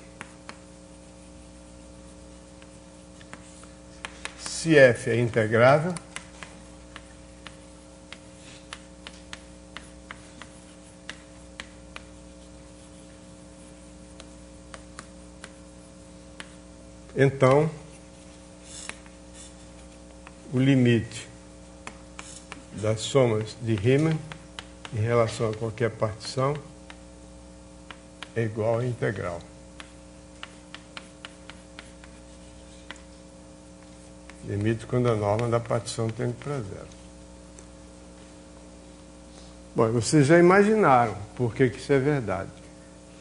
Se f é integrável, então o limite das somas de Riemann em relação a qualquer partição é igual à integral. Limite quando a norma da partição tende para zero. Bom, vocês já imaginaram por que isso é verdade.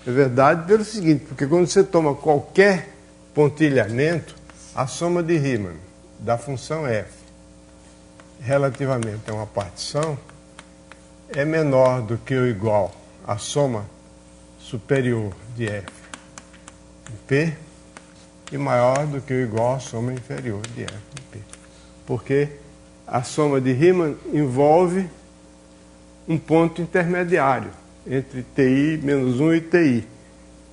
É verdade pelo seguinte, porque quando você toma qualquer pontilhamento, a soma de Riemann da função f relativamente a uma partição é menor do que ou igual à soma superior de f de p e maior do que ou igual à soma inferior de f de p. Porque a soma de Riemann envolve um ponto intermediário entre ti menos 1 e ti.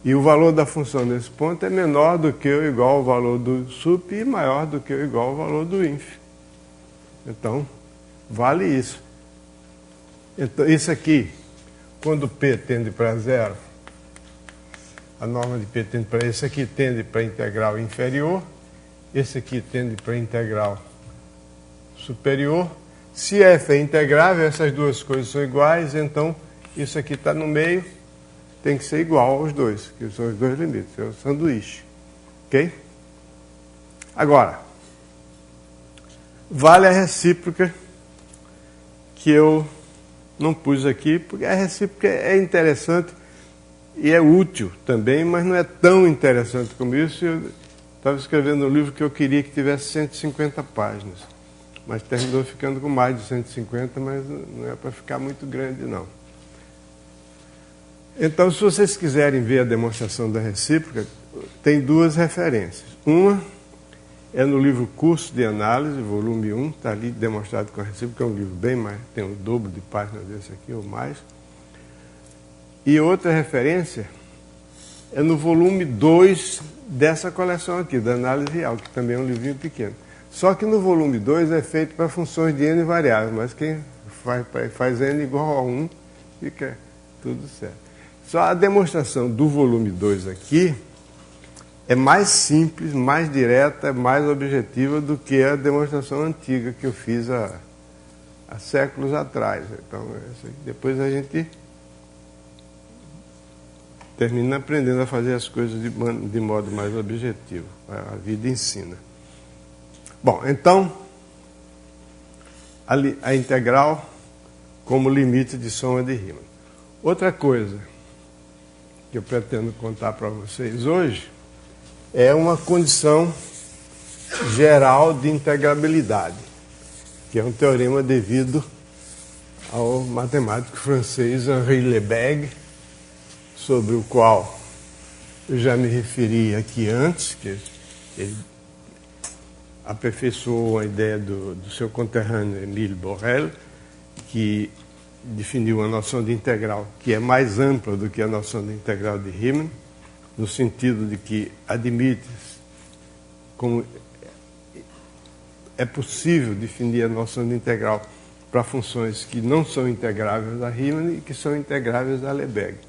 E o valor da função nesse ponto é menor do que ou igual ao valor do sup e maior do que ou igual ao valor do inf. Então, vale isso. Então, isso aqui, quando p tende para zero, a norma de p tende para esse aqui tende para a integral inferior, esse aqui tende para a integral superior. Se f é integrável, essas duas coisas são iguais, então isso aqui está no meio, tem que ser igual aos dois, que são os dois limites, é o sanduíche. Ok? Agora, vale a recíproca que eu não pus aqui, porque a recíproca é interessante e é útil também, mas não é tão interessante como isso. Eu estava escrevendo um livro que eu queria que tivesse 150 páginas, mas terminou ficando com mais de 150, mas não é para ficar muito grande, não. Então, se vocês quiserem ver a demonstração da recíproca, tem duas referências. Uma é no livro Curso de Análise, volume 1, está ali demonstrado com a recíproca, é um livro bem mais, tem o dobro de páginas desse aqui ou mais. E outra referência é no volume 2 dessa coleção aqui, da Análise Real, que também é um livrinho pequeno. Só que no volume 2 é feito para funções de n variáveis, mas quem faz n igual a 1, fica tudo certo. Só a demonstração do volume 2 aqui é mais simples, mais direta, mais objetiva do que a demonstração antiga que eu fiz há séculos atrás. Então, depois a gente termina aprendendo a fazer as coisas de modo mais objetivo. A vida ensina. Bom, então, a integral como limite de soma de Riemann. Outra coisa que eu pretendo contar para vocês hoje é uma condição geral de integrabilidade, que é um teorema devido ao matemático francês Henri Lebesgue, sobre o qual eu já me referi aqui antes, que ele aperfeiçoou a ideia do seu conterrâneo Émile Borel, que definiu a noção de integral que é mais ampla do que a noção de integral de Riemann, no sentido de que admite como é possível definir a noção de integral para funções que não são integráveis a Riemann e que são integráveis a Lebesgue.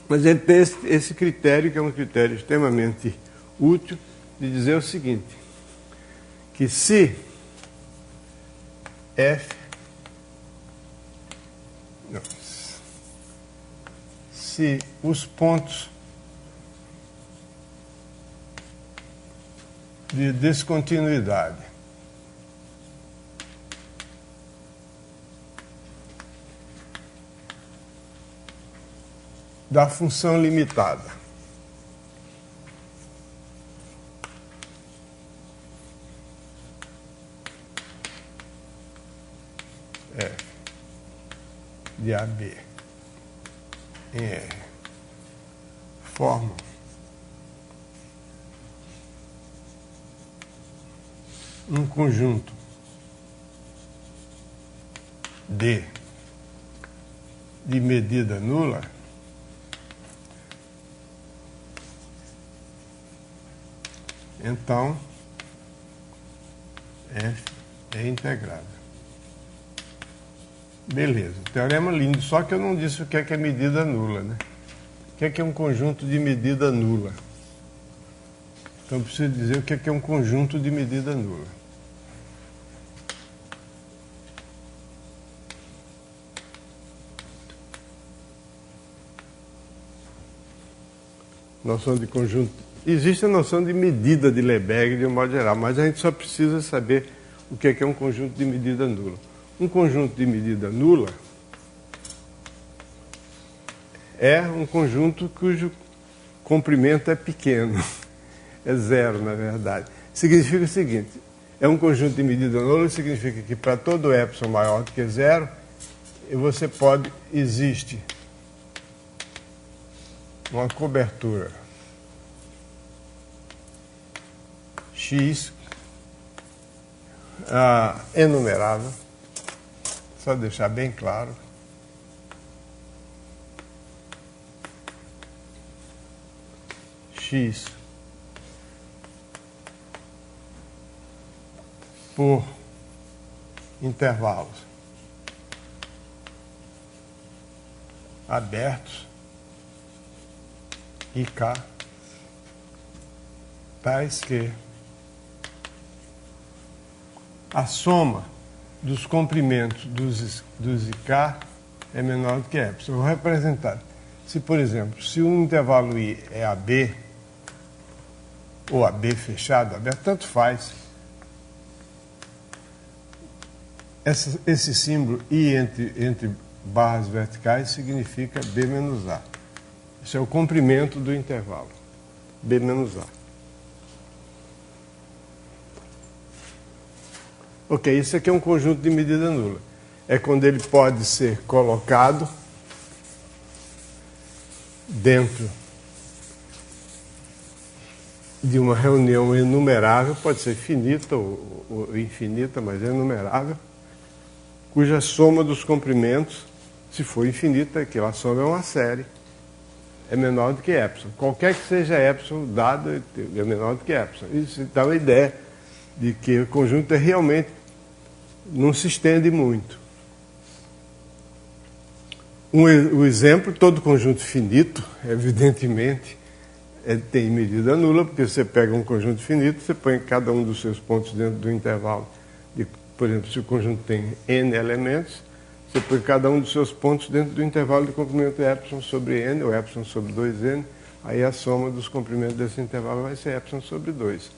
Mas ele tem esse critério, que é um critério extremamente útil, de dizer o seguinte, que se se os pontos de descontinuidade da função limitada f de AB em R formam um conjunto D de medida nula, então F é integrável. Beleza, teorema lindo, só que eu não disse o que é medida nula, né? O que é um conjunto de medida nula? Então, eu preciso dizer o que é um conjunto de medida nula. Noção de conjunto. Existe a noção de medida de Lebesgue de um modo geral, mas a gente só precisa saber o que é um conjunto de medida nula. Um conjunto de medida nula é um conjunto cujo comprimento é pequeno. É zero, na verdade. Significa o seguinte, é um conjunto de medida nula, significa que para todo epsilon maior do que zero, existe uma cobertura X enumerável, só deixar bem claro, X por intervalos abertos e K tais que a soma dos comprimentos dos IK é menor do que epsilon. Eu vou representar. Se, por exemplo, se um intervalo I é AB, ou AB fechado, aberto, tanto faz. Esse símbolo I entre barras verticais significa B menos A. Isso é o comprimento do intervalo, B menos A. Ok, isso aqui é um conjunto de medida nula. É quando ele pode ser colocado dentro de uma reunião enumerável, pode ser finita ou infinita, mas é enumerável, cuja soma dos comprimentos, se for infinita, aquela soma é uma série, é menor do que epsilon. Qualquer que seja epsilon dado é menor do que epsilon. Isso dá uma ideia de que o conjunto é realmente não se estende muito. O exemplo, todo conjunto finito, evidentemente, tem medida nula, porque você pega um conjunto finito, você põe cada um dos seus pontos dentro do intervalo. Por exemplo, se o conjunto tem n elementos, você põe cada um dos seus pontos dentro do intervalo de comprimento epsilon sobre n, ou epsilon sobre 2n, aí a soma dos comprimentos desse intervalo vai ser epsilon sobre 2.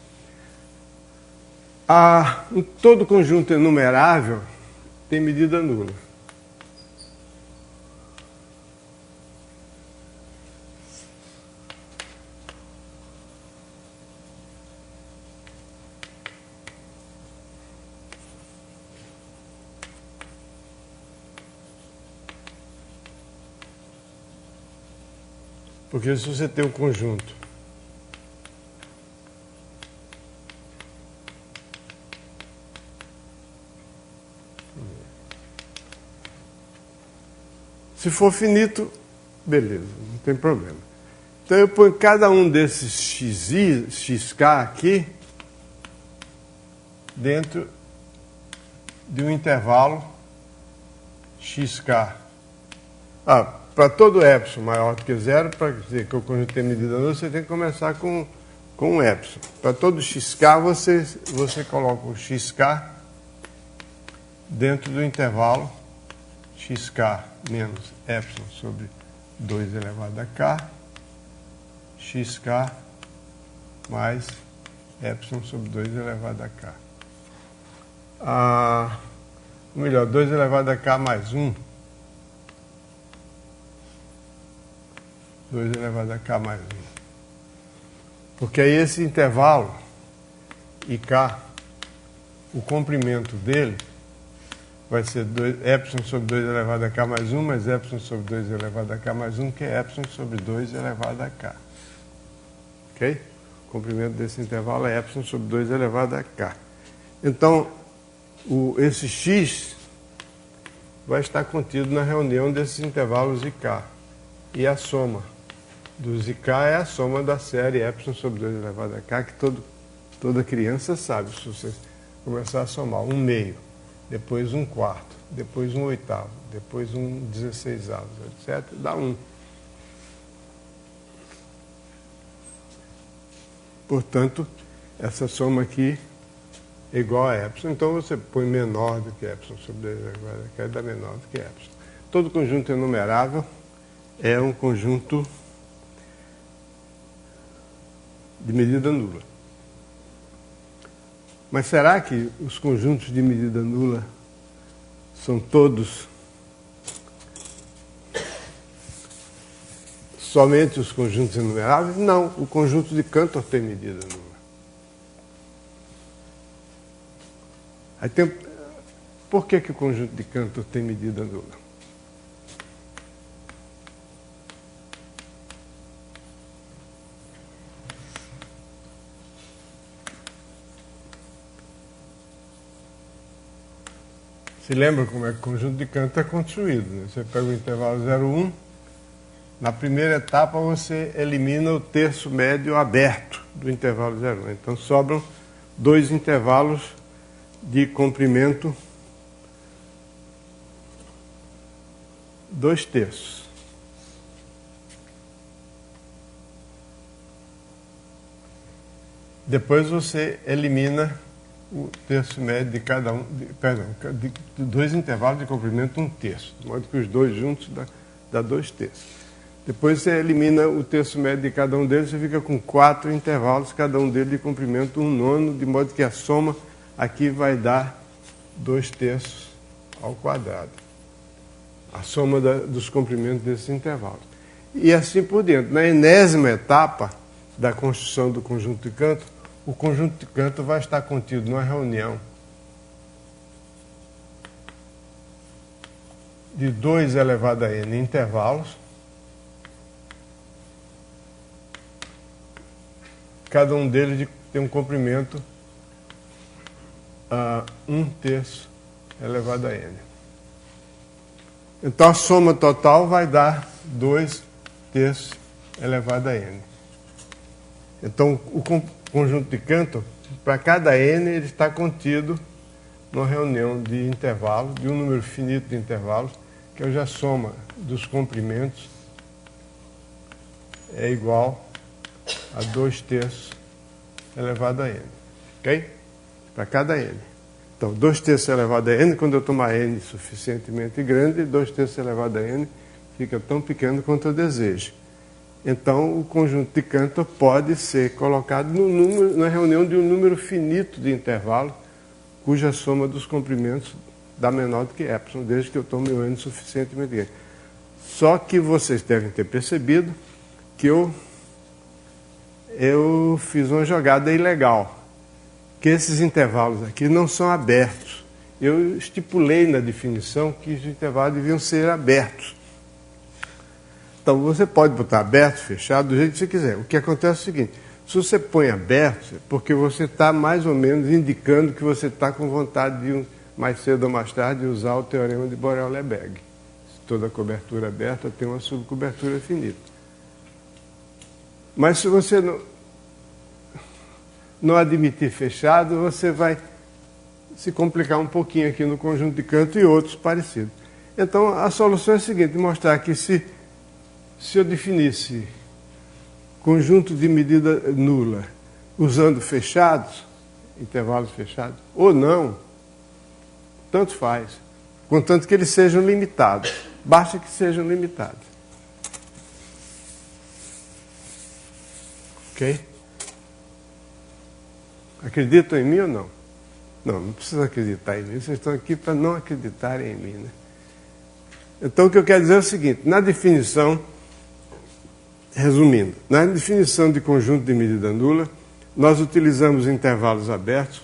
Todo conjunto enumerável tem medida nula. Porque se você tem um conjunto se for finito, beleza, não tem problema. Então eu ponho cada um desses xk aqui dentro de um intervalo xk. Para todo epsilon maior do que zero, para dizer que o conjunto tem medida nula, você tem que começar com um epsilon. Para todo xk, você coloca o xk dentro do intervalo xk menos epsilon sobre 2 elevado a k, xk mais epsilon sobre 2 elevado a k. Ou melhor, 2 elevado a k mais 1. 2 elevado a k mais 1. Porque aí esse intervalo, ik, o comprimento dele vai ser epsilon sobre 2 elevado a k mais 1, mais epsilon sobre 2 elevado a k mais 1, que é epsilon sobre 2 elevado a k. Ok? O comprimento desse intervalo é epsilon sobre 2 elevado a k. Então, esse x vai estar contido na reunião desses intervalos ik. E a soma dos ik é a soma da série epsilon sobre 2 elevado a k, que toda criança sabe. Se você começar a somar 1/2, depois 1/4, depois 1/8, depois 1/16, etc., dá 1. Portanto, essa soma aqui é igual a epsilon. Então você põe menor do que epsilon sobre 2 elevado a k, dá menor do que epsilon. Todo conjunto enumerável é um conjunto de medida nula. Mas será que os conjuntos de medida nula são todos somente os conjuntos enumeráveis? Não, o conjunto de Cantor tem medida nula. Por que o conjunto de Cantor tem medida nula? Se lembra como é que o conjunto de Cantor é construído, né? Você pega o intervalo 0,1, na primeira etapa você elimina o terço médio aberto do intervalo 0,1. Então sobram 2 intervalos de comprimento 2/3. Depois você elimina o terço médio de cada um, de 2 intervalos de comprimento 1/3, de modo que os dois juntos dá 2/3. Depois você elimina o terço médio de cada um deles, você fica com 4 intervalos, cada um deles de comprimento 1/9, de modo que a soma aqui vai dar 2/3 ao quadrado. A soma dos comprimentos desses intervalos. e assim por diante. Na enésima etapa da construção do conjunto de Cantor, o conjunto de Cantor vai estar contido numa reunião de 2 elevado a n intervalos, cada um deles tem um comprimento a 1/3 elevado a n. Então a soma total vai dar 2/3 elevado a n. Então o conjunto de Cantor, para cada n, ele está contido numa reunião de intervalos, de um número finito de intervalos, que hoje a soma dos comprimentos é igual a 2/3 elevado a n. Ok? Para cada n. Então, 2/3 elevado a n, quando eu tomar n suficientemente grande, 2/3 elevado a n fica tão pequeno quanto eu desejo. Então, o conjunto de Cantor pode ser colocado na reunião de um número finito de intervalos, cuja soma dos comprimentos dá menor do que epsilon, desde que eu tome o n suficientemente grande. Só que vocês devem ter percebido que eu fiz uma jogada ilegal, que esses intervalos aqui não são abertos. Eu estipulei na definição que os intervalos deviam ser abertos. Então, você pode botar aberto, fechado, do jeito que você quiser. O que acontece é o seguinte: se você põe aberto, é porque você está mais ou menos indicando que você está com vontade de, mais cedo ou mais tarde, usar o teorema de Borel-Lebesgue. Toda cobertura aberta tem uma subcobertura finita. Mas se você não admitir fechado, você vai se complicar um pouquinho aqui no conjunto de Cantor e outros parecidos. Então, a solução é a seguinte: mostrar que se eu definisse conjunto de medida nula usando fechados, intervalos fechados, ou não, tanto faz, contanto que eles sejam limitados. Basta que sejam limitados. Ok? Acreditam em mim ou não? Não precisa acreditar em mim. Vocês estão aqui para não acreditarem em mim, né? Então, o que eu quero dizer é o seguinte: na definição, resumindo, na definição de conjunto de medida nula, nós utilizamos intervalos abertos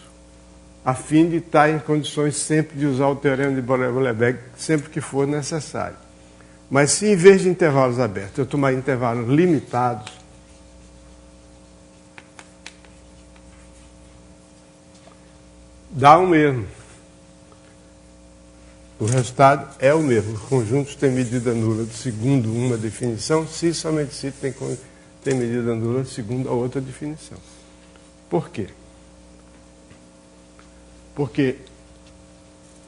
a fim de estar em condições sempre de usar o teorema de Borel-Lebesgue sempre que for necessário. Mas se em vez de intervalos abertos eu tomar intervalos limitados, dá o mesmo. O resultado é o mesmo. Os conjuntos têm medida nula segundo uma definição, se somente se tem medida nula segundo a outra definição. Por quê? Porque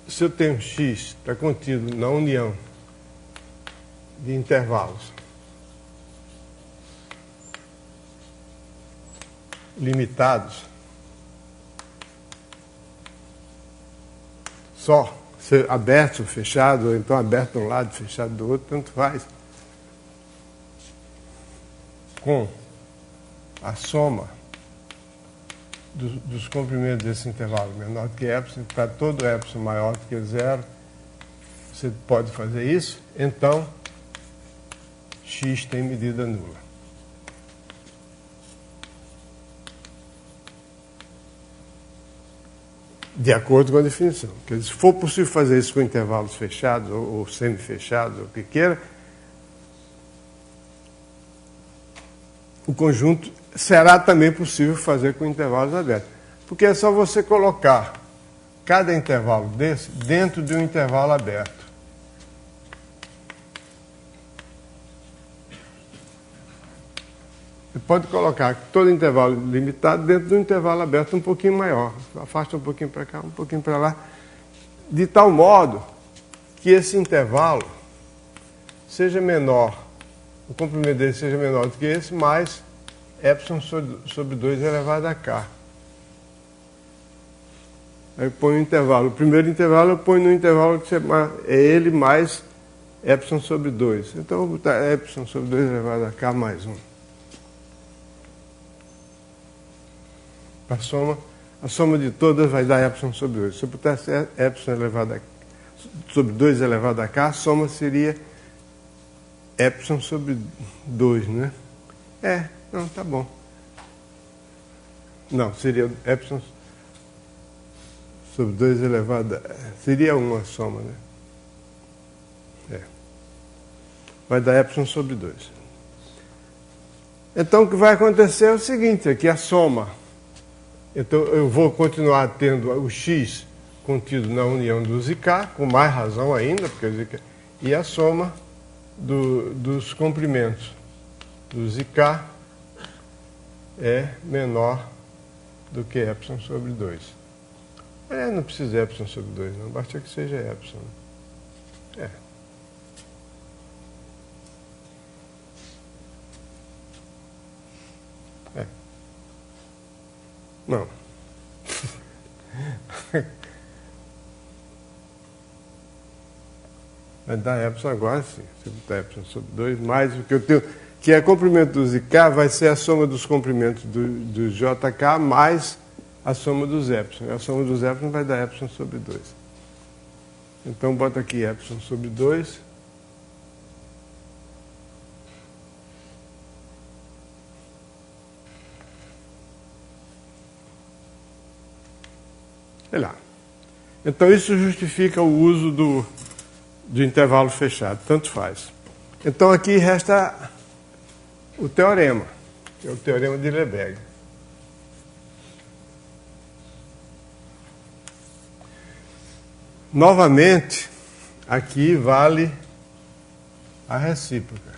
se eu tenho x está contido na união de intervalos limitados, só ser aberto, fechado, ou então aberto de um lado, fechado do outro, tanto faz, com a soma dos comprimentos desse intervalo menor do que epsilon, para todo epsilon maior do que zero, você pode fazer isso, então x tem medida nula. De acordo com a definição. Quer dizer, se for possível fazer isso com intervalos fechados ou semi-fechados, ou o que queira, o conjunto será também possível fazer com intervalos abertos. Porque é só você colocar cada intervalo desse dentro de um intervalo aberto. Você pode colocar todo intervalo limitado dentro de um intervalo aberto um pouquinho maior. Afasta um pouquinho para cá, um pouquinho para lá. De tal modo que esse intervalo seja menor, o comprimento dele seja menor do que esse, mais epsilon sobre 2 elevado a k. Aí eu ponho o intervalo. O primeiro intervalo eu ponho no intervalo que é ele mais epsilon sobre 2. Então eu vou botar epsilon sobre 2 elevado a k mais 1. A soma de todas vai dar epsilon sobre 2. Se eu botasse epsilon elevado sobre 2 elevado a k, a soma seria epsilon sobre 2, né? Não, tá bom. Não, seria epsilon sobre 2 elevado a... Seria uma soma, né? Vai dar epsilon sobre 2. Então, o que vai acontecer é o seguinte, aqui a soma. Então, eu vou continuar tendo o x contido na união do zk, com mais razão ainda, porque o zk... E a soma dos comprimentos do zk é menor do que epsilon sobre 2. Não precisa de epsilon sobre 2, não. Basta que seja epsilon. Não. Vai dar epsilon agora sim. Se botar epsilon sobre 2, mais o que eu tenho, que é comprimento do zk, vai ser a soma dos comprimentos do jk mais a soma dos epsilon. A soma dos epsilon vai dar epsilon sobre 2. Então, bota aqui epsilon sobre 2. Sei lá. Então, isso justifica o uso do intervalo fechado. Tanto faz. Então, aqui resta o teorema, que é o teorema de Lebesgue. Novamente, aqui vale a recíproca.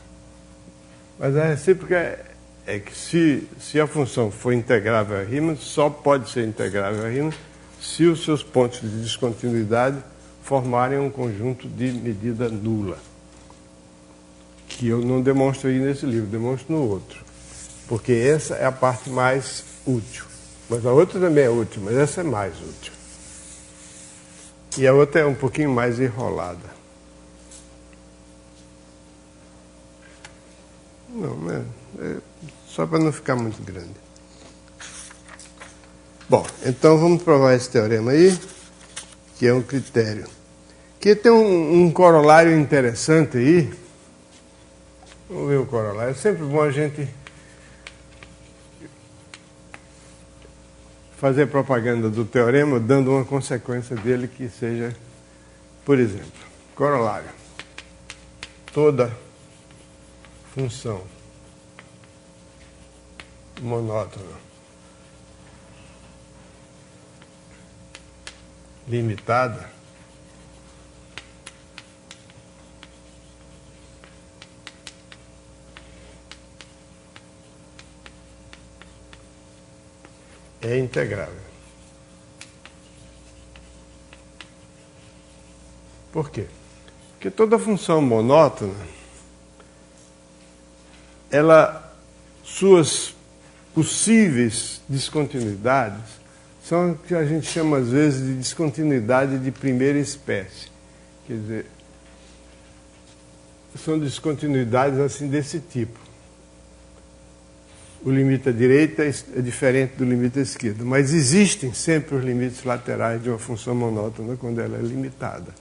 Mas a recíproca é que se a função for integrável a Riemann, só pode ser integrável a Riemann se os seus pontos de descontinuidade formarem um conjunto de medida nula. Que eu não demonstro aí nesse livro, demonstro no outro. Porque essa é a parte mais útil. Mas a outra também é útil, mas essa é mais útil. E a outra é um pouquinho mais enrolada. Não, é só para não ficar muito grande. Bom, então vamos provar esse teorema aí, que é um critério. Que tem um corolário interessante aí. Vamos ver o corolário. É sempre bom a gente fazer propaganda do teorema dando uma consequência dele que seja, por exemplo, corolário. Toda função monótona limitada é integrável. Por quê? Porque toda função monótona, suas possíveis descontinuidades são o que a gente chama às vezes de descontinuidade de primeira espécie. Quer dizer, são descontinuidades assim desse tipo. O limite à direita é diferente do limite à esquerda, mas existem sempre os limites laterais de uma função monótona quando ela é limitada.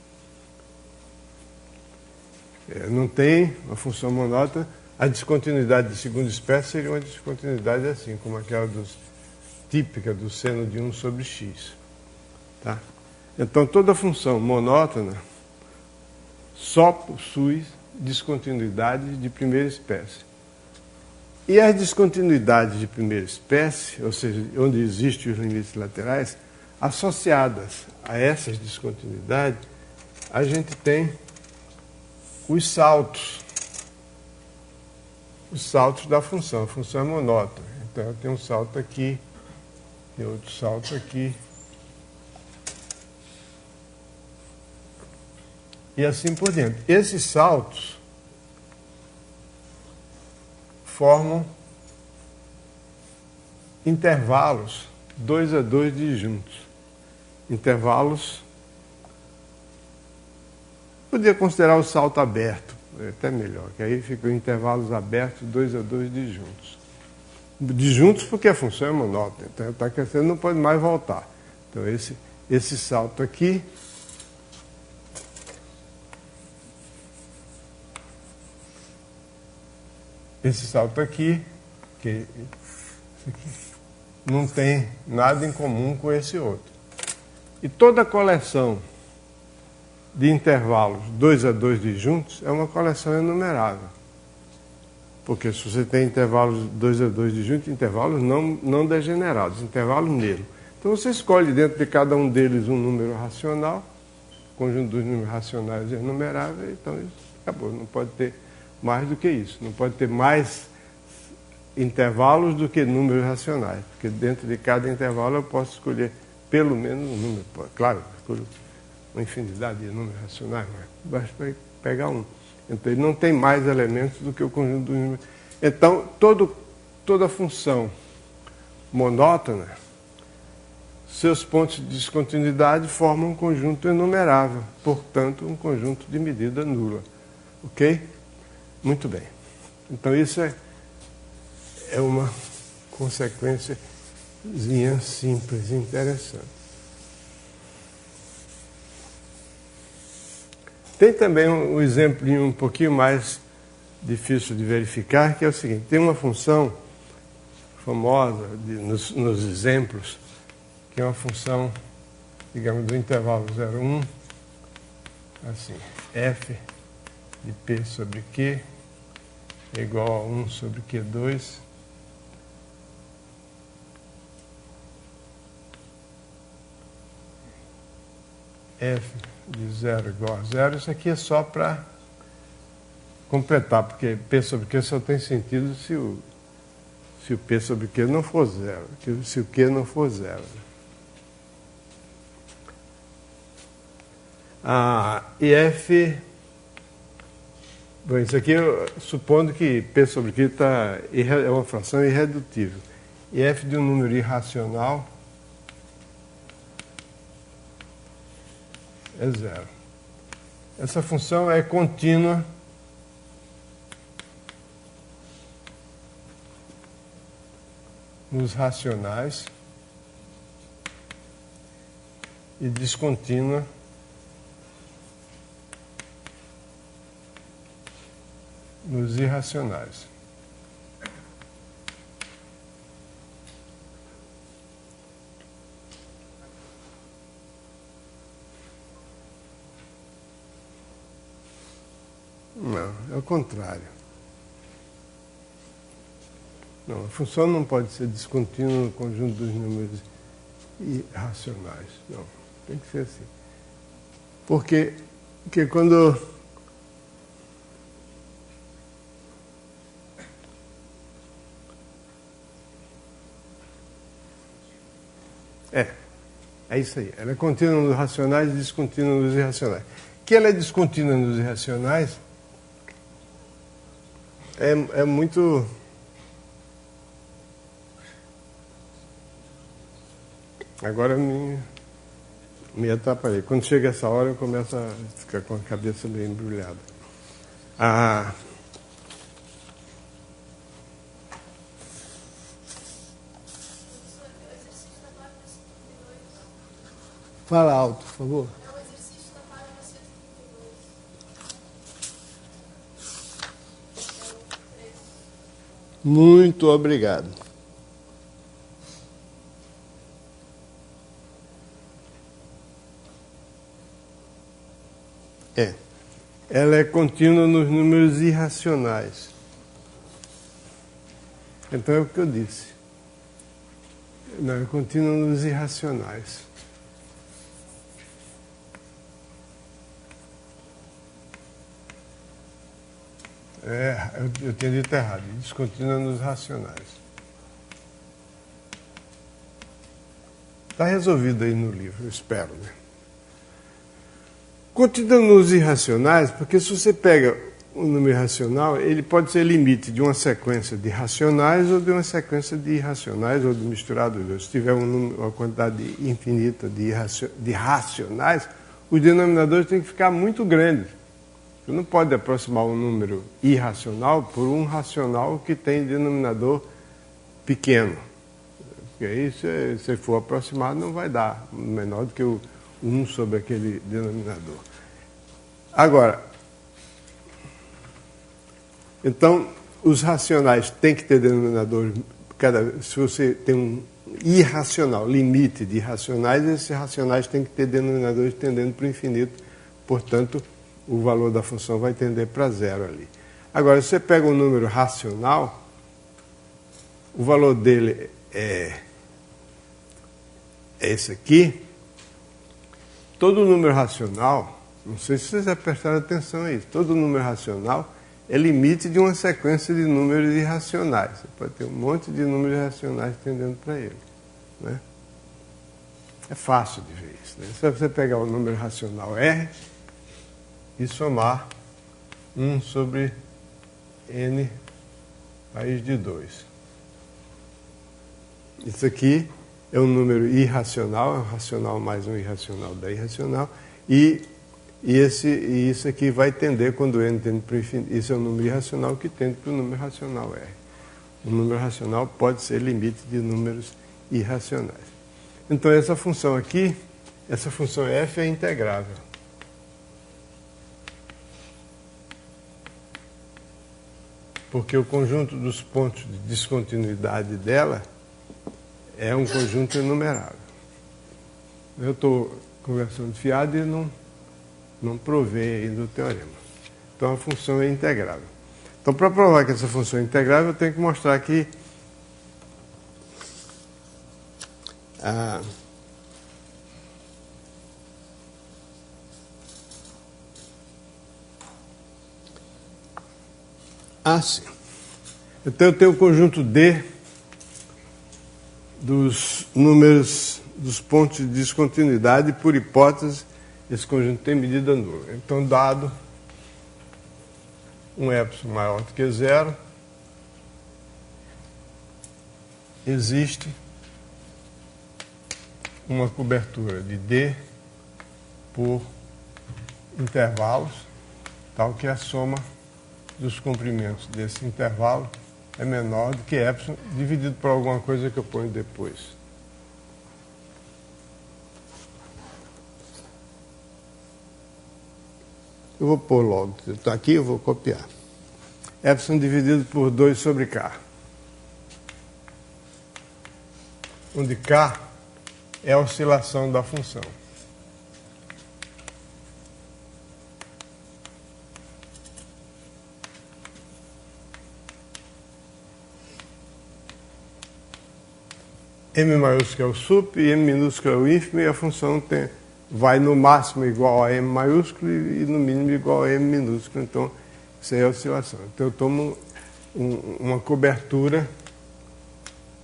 Não tem uma função monótona, a descontinuidade de segunda espécie seria uma descontinuidade assim, como aquela típica do seno de 1 sobre x. Tá? Então, toda função monótona só possui descontinuidade de primeira espécie. E as descontinuidades de primeira espécie, ou seja, onde existem os limites laterais, associadas a essas descontinuidades, a gente tem os saltos da função. A função é monótona. Então, eu tenho um salto aqui, tem outro salto aqui. E assim por diante. Esses saltos formam intervalos 2 a 2 disjuntos. Intervalos, podia considerar o salto aberto, é até melhor, que aí ficam intervalos abertos 2 a 2 disjuntos. Disjuntos porque a função é monótona, então está crescendo, não pode mais voltar. Então esse salto aqui esse salto aqui, que esse aqui, não tem nada em comum com esse outro. E toda coleção de intervalos 2 a 2 disjuntos é uma coleção enumerável. Porque se você tem intervalos 2 a 2 disjuntos, intervalos não degenerados, intervalos nelos. Então você escolhe dentro de cada um deles um número racional, conjunto dos números racionais enumeráveis, então isso acabou. Não pode ter mais do que isso. Não pode ter mais intervalos do que números racionais. Porque dentro de cada intervalo eu posso escolher pelo menos um número. Claro, eu escolho uma infinidade de números racionais, mas basta pegar um. Então ele não tem mais elementos do que o conjunto dos números. Então toda função monótona, seus pontos de descontinuidade formam um conjunto enumerável, portanto um conjunto de medida nula. Ok? Muito bem. Então isso é uma consequênciazinha simples e interessante. Tem também um exemplo um pouquinho mais difícil de verificar, que é o seguinte: tem uma função famosa nos exemplos, que é uma função, digamos, do intervalo 0, 1, assim, f de p sobre q é igual a 1 sobre q2 f de 0 igual a 0. Isso aqui é só para completar, porque p sobre q só tem sentido se o p sobre q não for 0, se o q não for 0. E f... Bom, isso aqui supondo que p sobre q é uma fração irredutível. E f de um número irracional é 0. Essa função é contínua nos racionais e descontínua nos irracionais. Não, é o contrário. Não, a função não pode ser descontínua no conjunto dos números irracionais. Não, tem que ser assim. Porque quando... É isso aí. Ela é contínua nos racionais e descontínua nos irracionais. Que ela é descontínua nos irracionais é muito... Agora me atrapalhei. Quando chega essa hora eu começo a ficar com a cabeça meio embrulhada. Fala alto, por favor. É o exercício da página 132. Muito obrigado. Ela é contínua nos números irracionais. Então é o que eu disse. Não, é contínua nos irracionais. Eu tinha dito errado. Descontínua nos racionais. Está resolvido aí no livro, eu espero, né? Contínua nos irracionais, porque se você pega um número irracional, ele pode ser limite de uma sequência de racionais ou de uma sequência de irracionais ou de misturados dois. Se tiver uma quantidade infinita de racionais, os denominadores têm que ficar muito grandes. Você não pode aproximar um número irracional por um racional que tem denominador pequeno. Porque aí, se você for aproximar, não vai dar menor do que o 1 sobre aquele denominador. Agora, então, os racionais têm que ter denominador, se você tem um irracional, limite de racionais, esses racionais têm que ter denominadores tendendo para o infinito, portanto, o valor da função vai tender para zero ali. Agora, se você pega um número racional, o valor dele é esse aqui. Todo número racional, não sei se vocês já prestaram atenção a isso, todo número racional é limite de uma sequência de números irracionais. Você pode ter um monte de números irracionais tendendo para ele. Né? É fácil de ver isso. Né? Só você pegar o número racional R e somar 1 sobre n raiz de 2. Isso aqui é um número irracional, é um racional mais um irracional da irracional, e isso aqui vai tender, quando n tende para o infinito, isso é um número irracional que tende para o número racional R. O número racional pode ser limite de números irracionais. Então essa função aqui, essa função f é integrável. Porque o conjunto dos pontos de descontinuidade dela é um conjunto enumerável. Eu estou conversando fiado e não provei ainda o teorema. Então a função é integrável. Então, para provar que essa função é integrável, eu tenho que mostrar que sim. Então eu tenho o conjunto D dos números dos pontos de descontinuidade, por hipótese, esse conjunto tem medida nula. Então, dado um epsilon maior do que zero, existe uma cobertura de D por intervalos, tal que a soma dos comprimentos desse intervalo é menor do que epsilon dividido por alguma coisa que eu ponho depois. Eu vou pôr logo, está aqui, eu vou copiar. Epsilon dividido por 2 sobre K. Onde K é a oscilação da função. M maiúsculo é o sup e M minúsculo é o ínfimo, e a função vai no máximo igual a M maiúsculo e no mínimo igual a M minúsculo. Então, isso aí é a oscilação. Então, eu tomo uma cobertura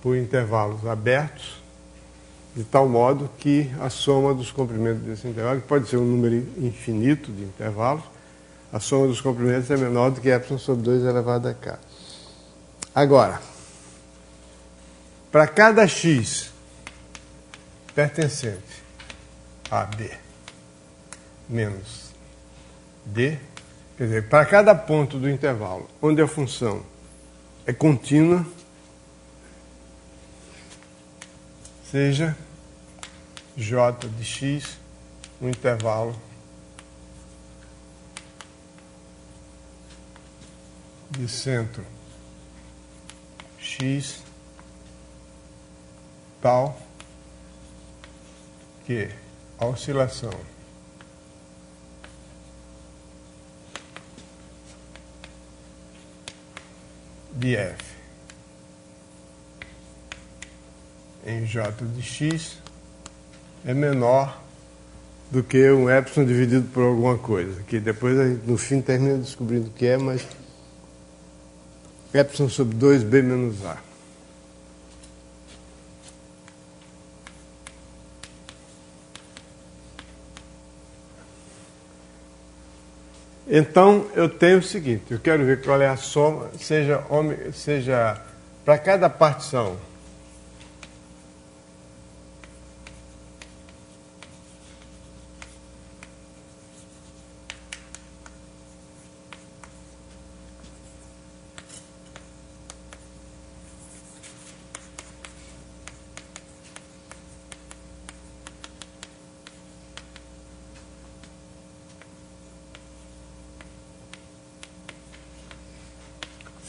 por intervalos abertos, de tal modo que a soma dos comprimentos desse intervalo, que pode ser um número infinito de intervalos, a soma dos comprimentos é menor do que epsilon sobre 2 elevado a K. Agora, para cada x pertencente a D menos D, quer dizer, para cada ponto do intervalo onde a função é contínua, seja J de x um intervalo de centro x tal que a oscilação de f em j de x é menor do que um epsilon dividido por alguma coisa, que depois a gente, no fim, termina descobrindo o que é, mas epsilon sobre 2b menos a. Então, eu tenho o seguinte, eu quero ver qual é a soma, seja para cada partição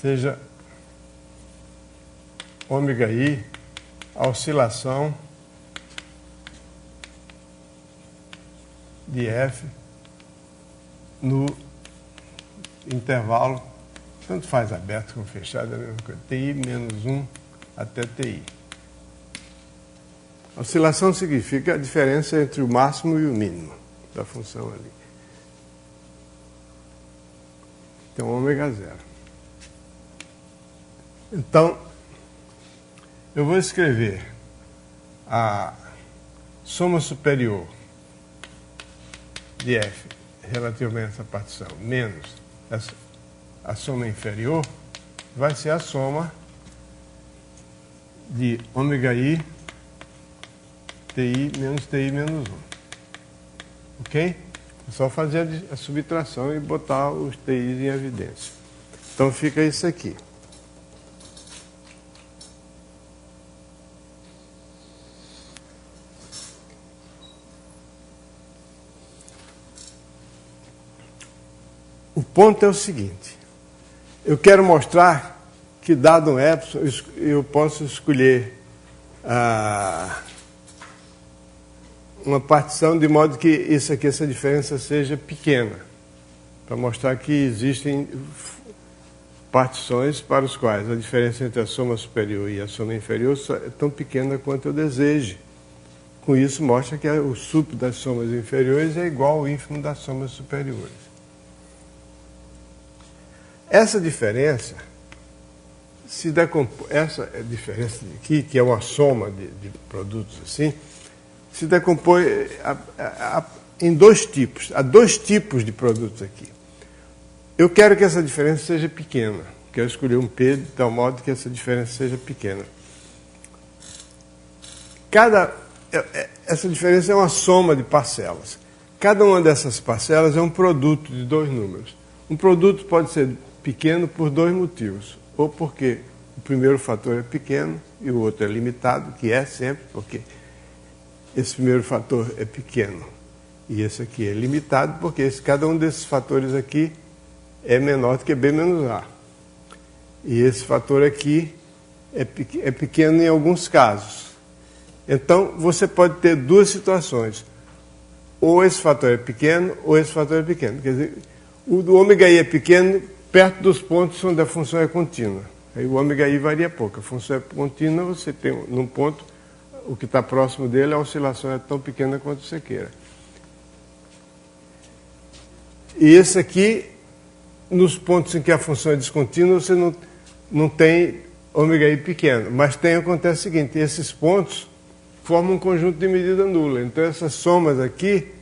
seja ômega I, a oscilação de F no intervalo, tanto faz aberto como fechado, é a mesma coisa, TI menos 1 até TI. A oscilação significa a diferença entre o máximo e o mínimo da função ali. Então, ômega zero. Então, eu vou escrever a soma superior de F relativamente a essa partição menos a soma inferior vai ser a soma de ômega I TI menos 1. Ok? É só fazer a subtração e botar os TIs em evidência. Então fica isso aqui. O ponto é o seguinte. Eu quero mostrar que, dado um epsilon, eu posso escolher uma partição de modo que isso aqui, essa diferença seja pequena, para mostrar que existem partições para os quais a diferença entre a soma superior e a soma inferior é tão pequena quanto eu deseje. Com isso, mostra que o sup das somas inferiores é igual ao ínfimo das somas superiores. Essa diferença se decompõe, essa diferença aqui, que é uma soma de produtos assim, se decompõe em dois tipos. Há dois tipos de produtos aqui. Eu quero que essa diferença seja pequena. Quero escolher um P de tal modo que essa diferença seja pequena. Essa diferença é uma soma de parcelas. Cada uma dessas parcelas é um produto de dois números. Um produto pode ser pequeno por dois motivos. Ou porque o primeiro fator é pequeno e o outro é limitado, que é sempre, porque esse primeiro fator é pequeno e esse aqui é limitado, porque cada um desses fatores aqui é menor do que B menos A. E esse fator aqui é pequeno em alguns casos. Então, você pode ter duas situações. Ou esse fator é pequeno, ou esse fator é pequeno. Quer dizer, o do ômega I é pequeno perto dos pontos onde a função é contínua. Aí o ômega I varia pouco. A função é contínua, você tem num ponto, o que está próximo dele, a oscilação é tão pequena quanto você queira. E esse aqui, nos pontos em que a função é descontínua, você não tem ômega I pequeno. Mas acontece o seguinte, esses pontos formam um conjunto de medida nula. Então essas somas aqui,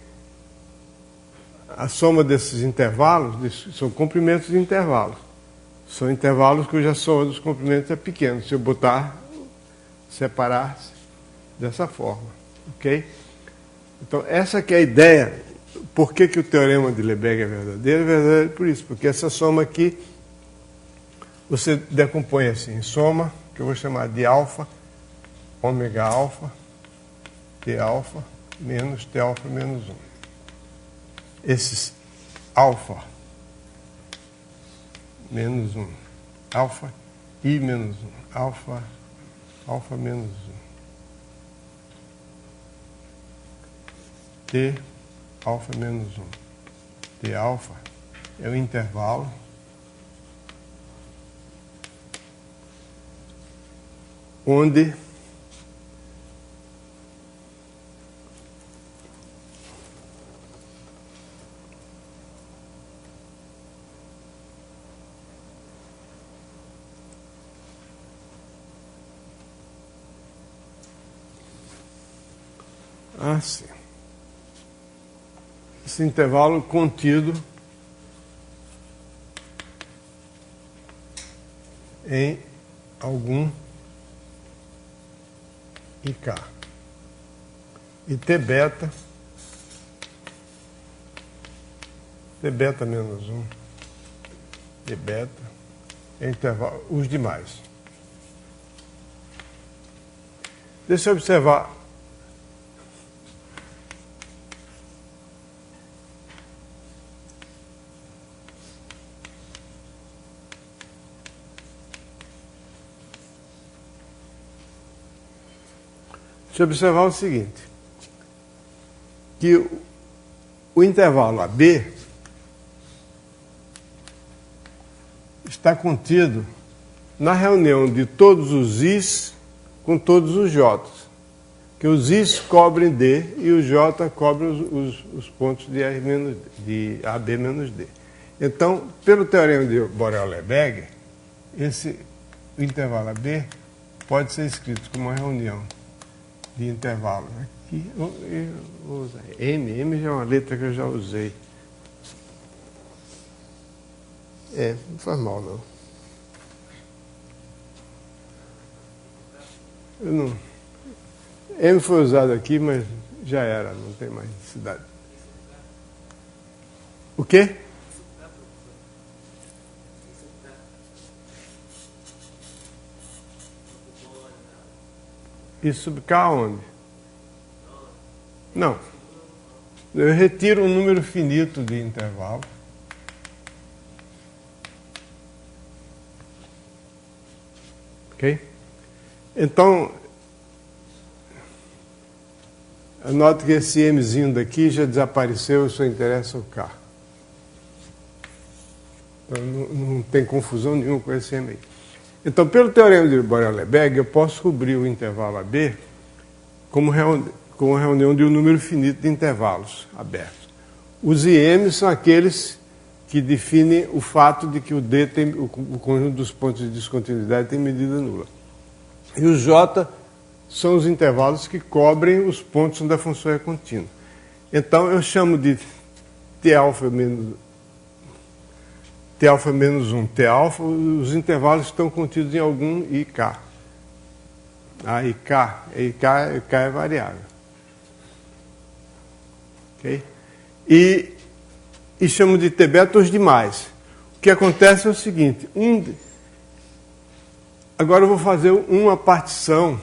a soma desses intervalos, são comprimentos de intervalos. São intervalos cuja soma dos comprimentos é pequena. Se eu separar dessa forma. Ok? Então essa que é a ideia. Por que o teorema de Lebesgue é verdadeiro? É verdadeiro por isso, porque essa soma aqui, você decompõe assim, em soma, que eu vou chamar de alfa, ômega alfa, T alfa, menos T alfa menos 1. Esses alfa menos 1, alfa I menos 1, alfa menos 1, T alfa menos 1. T alfa é o intervalo onde sim. Esse intervalo contido em algum IK. E T beta menos 1, T beta, é intervalo, os demais. Deixa eu observar. Deixa eu observar o seguinte, que o intervalo AB está contido na reunião de todos os Is com todos os J's. Que os Is cobrem D e o J cobre os pontos de, de AB menos D. Então, pelo teorema de Borel-Lebesgue, o intervalo AB pode ser escrito como uma reunião de intervalos. Aqui eu vou usar M já é uma letra que eu já usei. Não faz mal não. M foi usado aqui, mas já era, não tem mais necessidade. O quê? E sub K onde? Não. Eu retiro um número finito de intervalo. Ok? Então, anote que esse Mzinho daqui já desapareceu e só interessa o K. Então, não tem confusão nenhuma com esse M aí. Então, pelo teorema de Borel-Lebesgue, eu posso cobrir o intervalo AB como uma reunião de um número finito de intervalos abertos. Os IM são aqueles que definem o fato de que o D tem, o conjunto dos pontos de descontinuidade tem medida nula. E os J são os intervalos que cobrem os pontos onde a função é contínua. Então, eu chamo de T-alfa menos 1, T-alfa, os intervalos estão contidos em algum IK. IK é variável. Okay? E chamo de T-beta os demais. O que acontece é o seguinte, agora eu vou fazer uma partição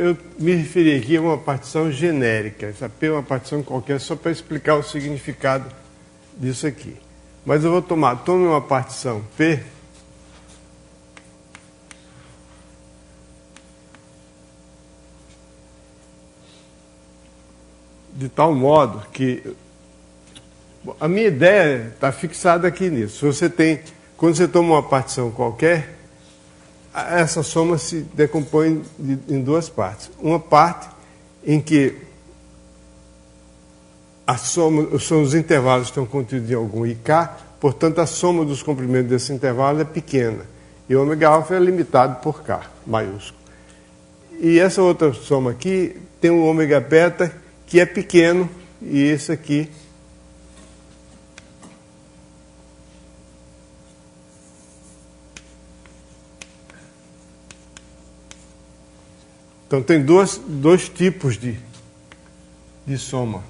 eu me referi aqui a uma partição genérica. Essa P é uma partição qualquer só para explicar o significado disso aqui. Mas eu vou tome uma partição P de tal modo que a minha ideia está fixada aqui nisso. Quando você toma uma partição qualquer, essa soma se decompõe em duas partes. Uma parte em que os intervalos estão contidos em algum IK, portanto a soma dos comprimentos desse intervalo é pequena. E o ômega alfa é limitado por K, maiúsculo. E essa outra soma aqui tem um ômega beta que é pequeno, e esse aqui então tem dois tipos de soma,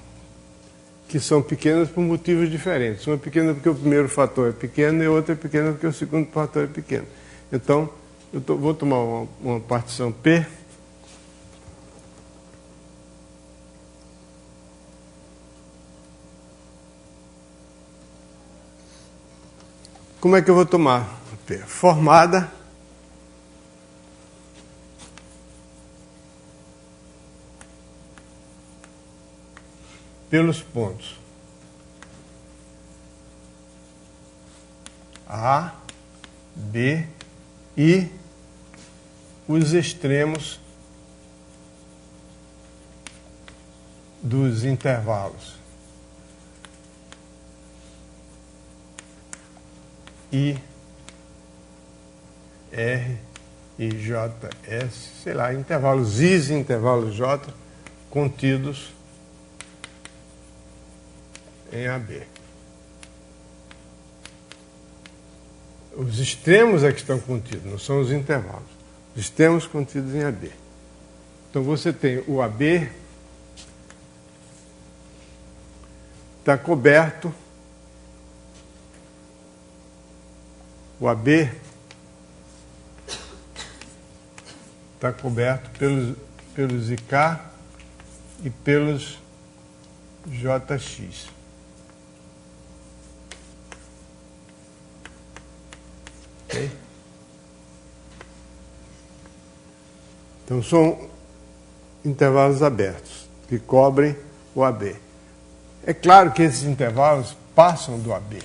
que são pequenas por motivos diferentes. Uma é pequena porque o primeiro fator é pequeno e a outra é pequena porque o segundo fator é pequeno. Então, vou tomar uma partição P. Como é que eu vou tomar P? Formada pelos pontos A, B e os extremos dos intervalos I, R e J, S, sei lá, intervalos I e intervalos J contidos em AB. Os extremos é que estão contidos, não são os intervalos. Os extremos contidos em AB. Então você tem o AB está coberto, o AB está coberto pelos IK e pelos JX. Ok? Então, são intervalos abertos, que cobrem o AB. É claro que esses intervalos passam do AB.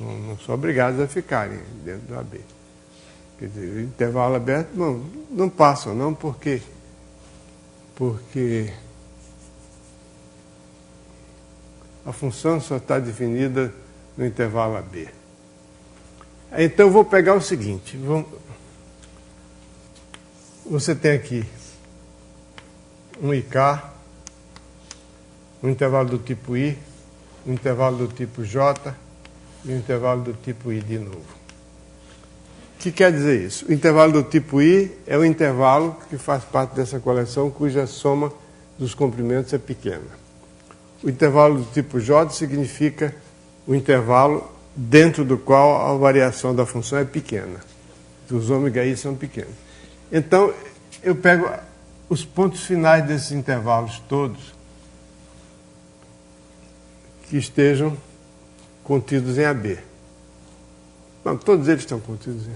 Não são obrigados a ficarem dentro do AB. Quer dizer, o intervalo aberto não passam, não, porque a função só está definida no intervalo AB. Então, eu vou pegar o seguinte. Você tem aqui um IK, um intervalo do tipo I, um intervalo do tipo J e um intervalo do tipo I de novo. O que quer dizer isso? O intervalo do tipo I é o intervalo que faz parte dessa coleção cuja soma dos comprimentos é pequena. O intervalo do tipo J significa o intervalo dentro do qual a variação da função é pequena. Os ômega I são pequenos. Então, eu pego os pontos finais desses intervalos todos que estejam contidos em AB. Não, todos eles estão contidos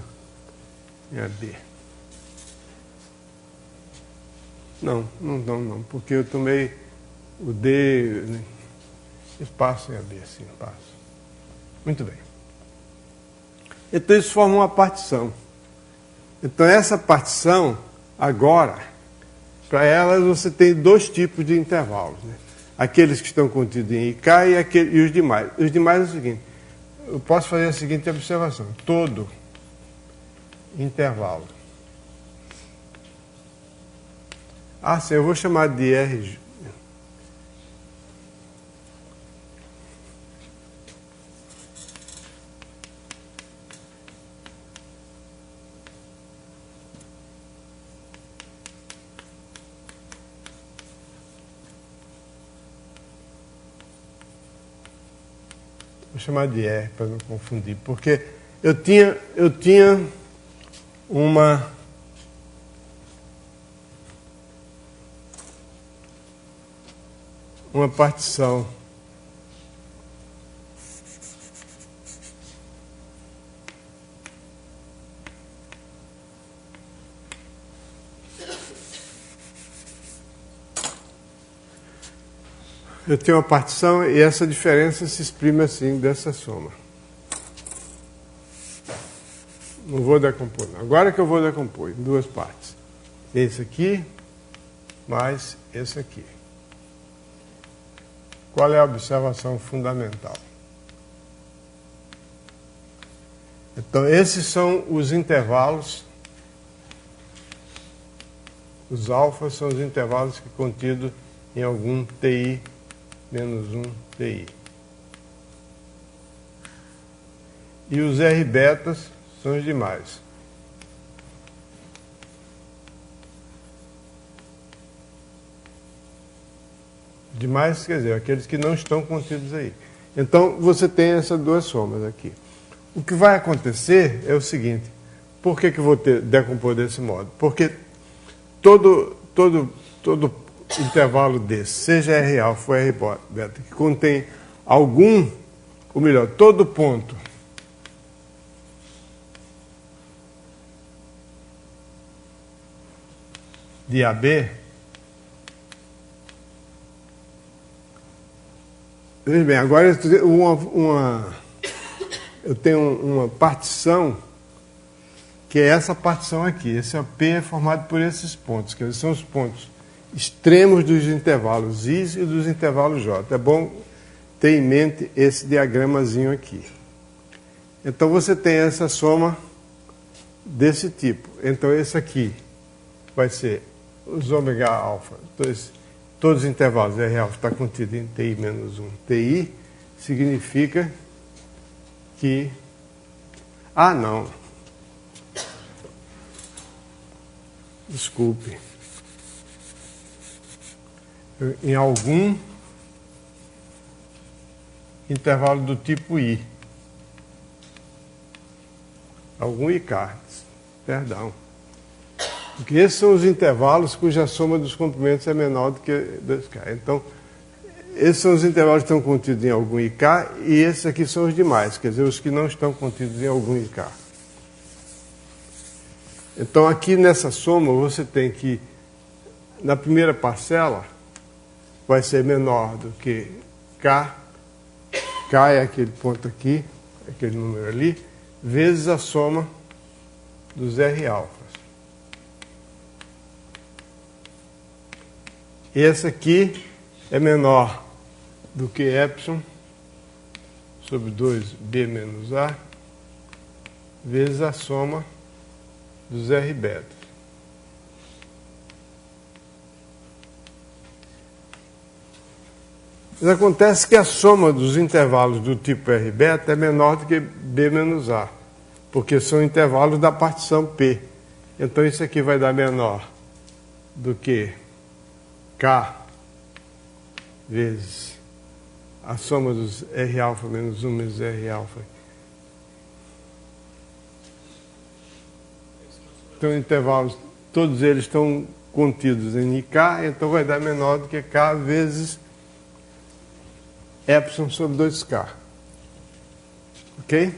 em AB. Não, porque eu tomei o D, espaço em AB, sim, passo. Muito bem. Então, isso forma uma partição. Então, essa partição, agora, para elas você tem dois tipos de intervalos, né? Aqueles que estão contidos em IK e os demais. Os demais é o seguinte, eu posso fazer a seguinte observação. Todo intervalo. Sim, eu vou chamar de R. Vou chamar de R para não confundir, porque eu tinha uma partição e essa diferença se exprime assim, dessa soma. Não vou decompor, não. Agora que eu vou decompor em duas partes. Esse aqui mais esse aqui. Qual é a observação fundamental? Então, esses são os intervalos. Os alfas são os intervalos que contidos em algum TI menos 1 TI. E os R betas são os demais. Demais, quer dizer, aqueles que não estão contidos aí. Então, você tem essas duas somas aqui. O que vai acontecer é o seguinte. Por que eu vou decompor desse modo? Porque todo intervalo desse, seja R alfa ou R beta, que contém algum, ou melhor, todo ponto de AB, veja bem, agora eu tenho uma partição, que é essa partição aqui. Esse P é formado por esses pontos, que são os pontos extremos dos intervalos I e dos intervalos J. É bom ter em mente esse diagramazinho aqui. Então, você tem essa soma desse tipo. Então, esse aqui vai ser os ômega alfa. Todos os intervalos R alfa está contido em TI menos 1 TI, significa que... não. Desculpe. Em algum intervalo do tipo I. Algum IK. Perdão. Porque esses são os intervalos cuja soma dos comprimentos é menor do que 2K. Então, esses são os intervalos que estão contidos em algum IK, e esses aqui são os demais, quer dizer, os que não estão contidos em algum IK. Então, aqui nessa soma, você tem que, na primeira parcela, vai ser menor do que K. K é aquele ponto aqui, aquele número ali, vezes a soma dos R alfas. Esse aqui é menor do que epsilon sobre 2b menos a vezes a soma dos R beta. Mas acontece que a soma dos intervalos do tipo R beta é menor do que b menos a, porque são intervalos da partição P. Então isso aqui vai dar menor do que K vezes a soma dos R alfa menos 1 menos R alfa. Então, intervalos, todos eles estão contidos em IK, então vai dar menor do que K vezes epsilon sobre 2K. Ok?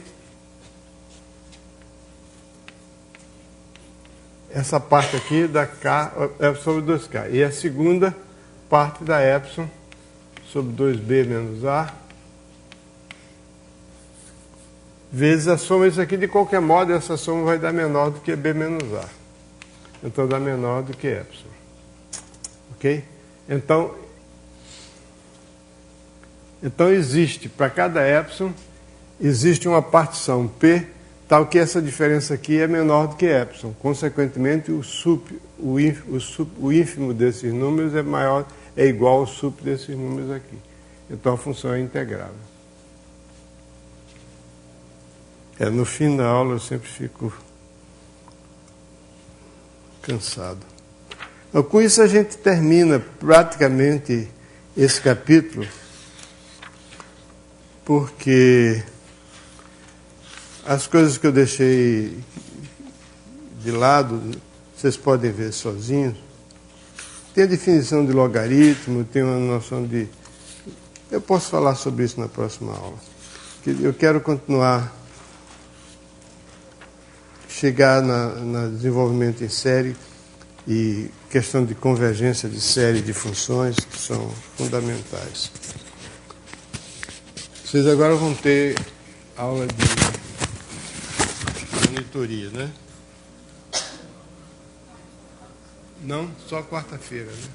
Essa parte aqui da K é sobre 2K. E a segunda parte da epsilon sobre 2b menos a vezes a soma. Isso aqui, de qualquer modo, essa soma vai dar menor do que b menos a. Então, dá menor do que epsilon. Ok? Então existe, para cada epsilon, existe uma partição P, tal que essa diferença aqui é menor do que epsilon. Consequentemente, o ínfimo desses números é igual ao sup desses números aqui. Então, a função é integrável. No fim da aula, eu sempre fico cansado. Então, com isso, a gente termina praticamente esse capítulo, porque as coisas que eu deixei de lado, vocês podem ver sozinhos. Tem a definição de logaritmo, tem uma noção de... Eu posso falar sobre isso na próxima aula. Eu quero continuar, chegar no desenvolvimento em série e questão de convergência de série de funções, que são fundamentais. Vocês agora vão ter aula de monitoria, né? Não, só quarta-feira, né?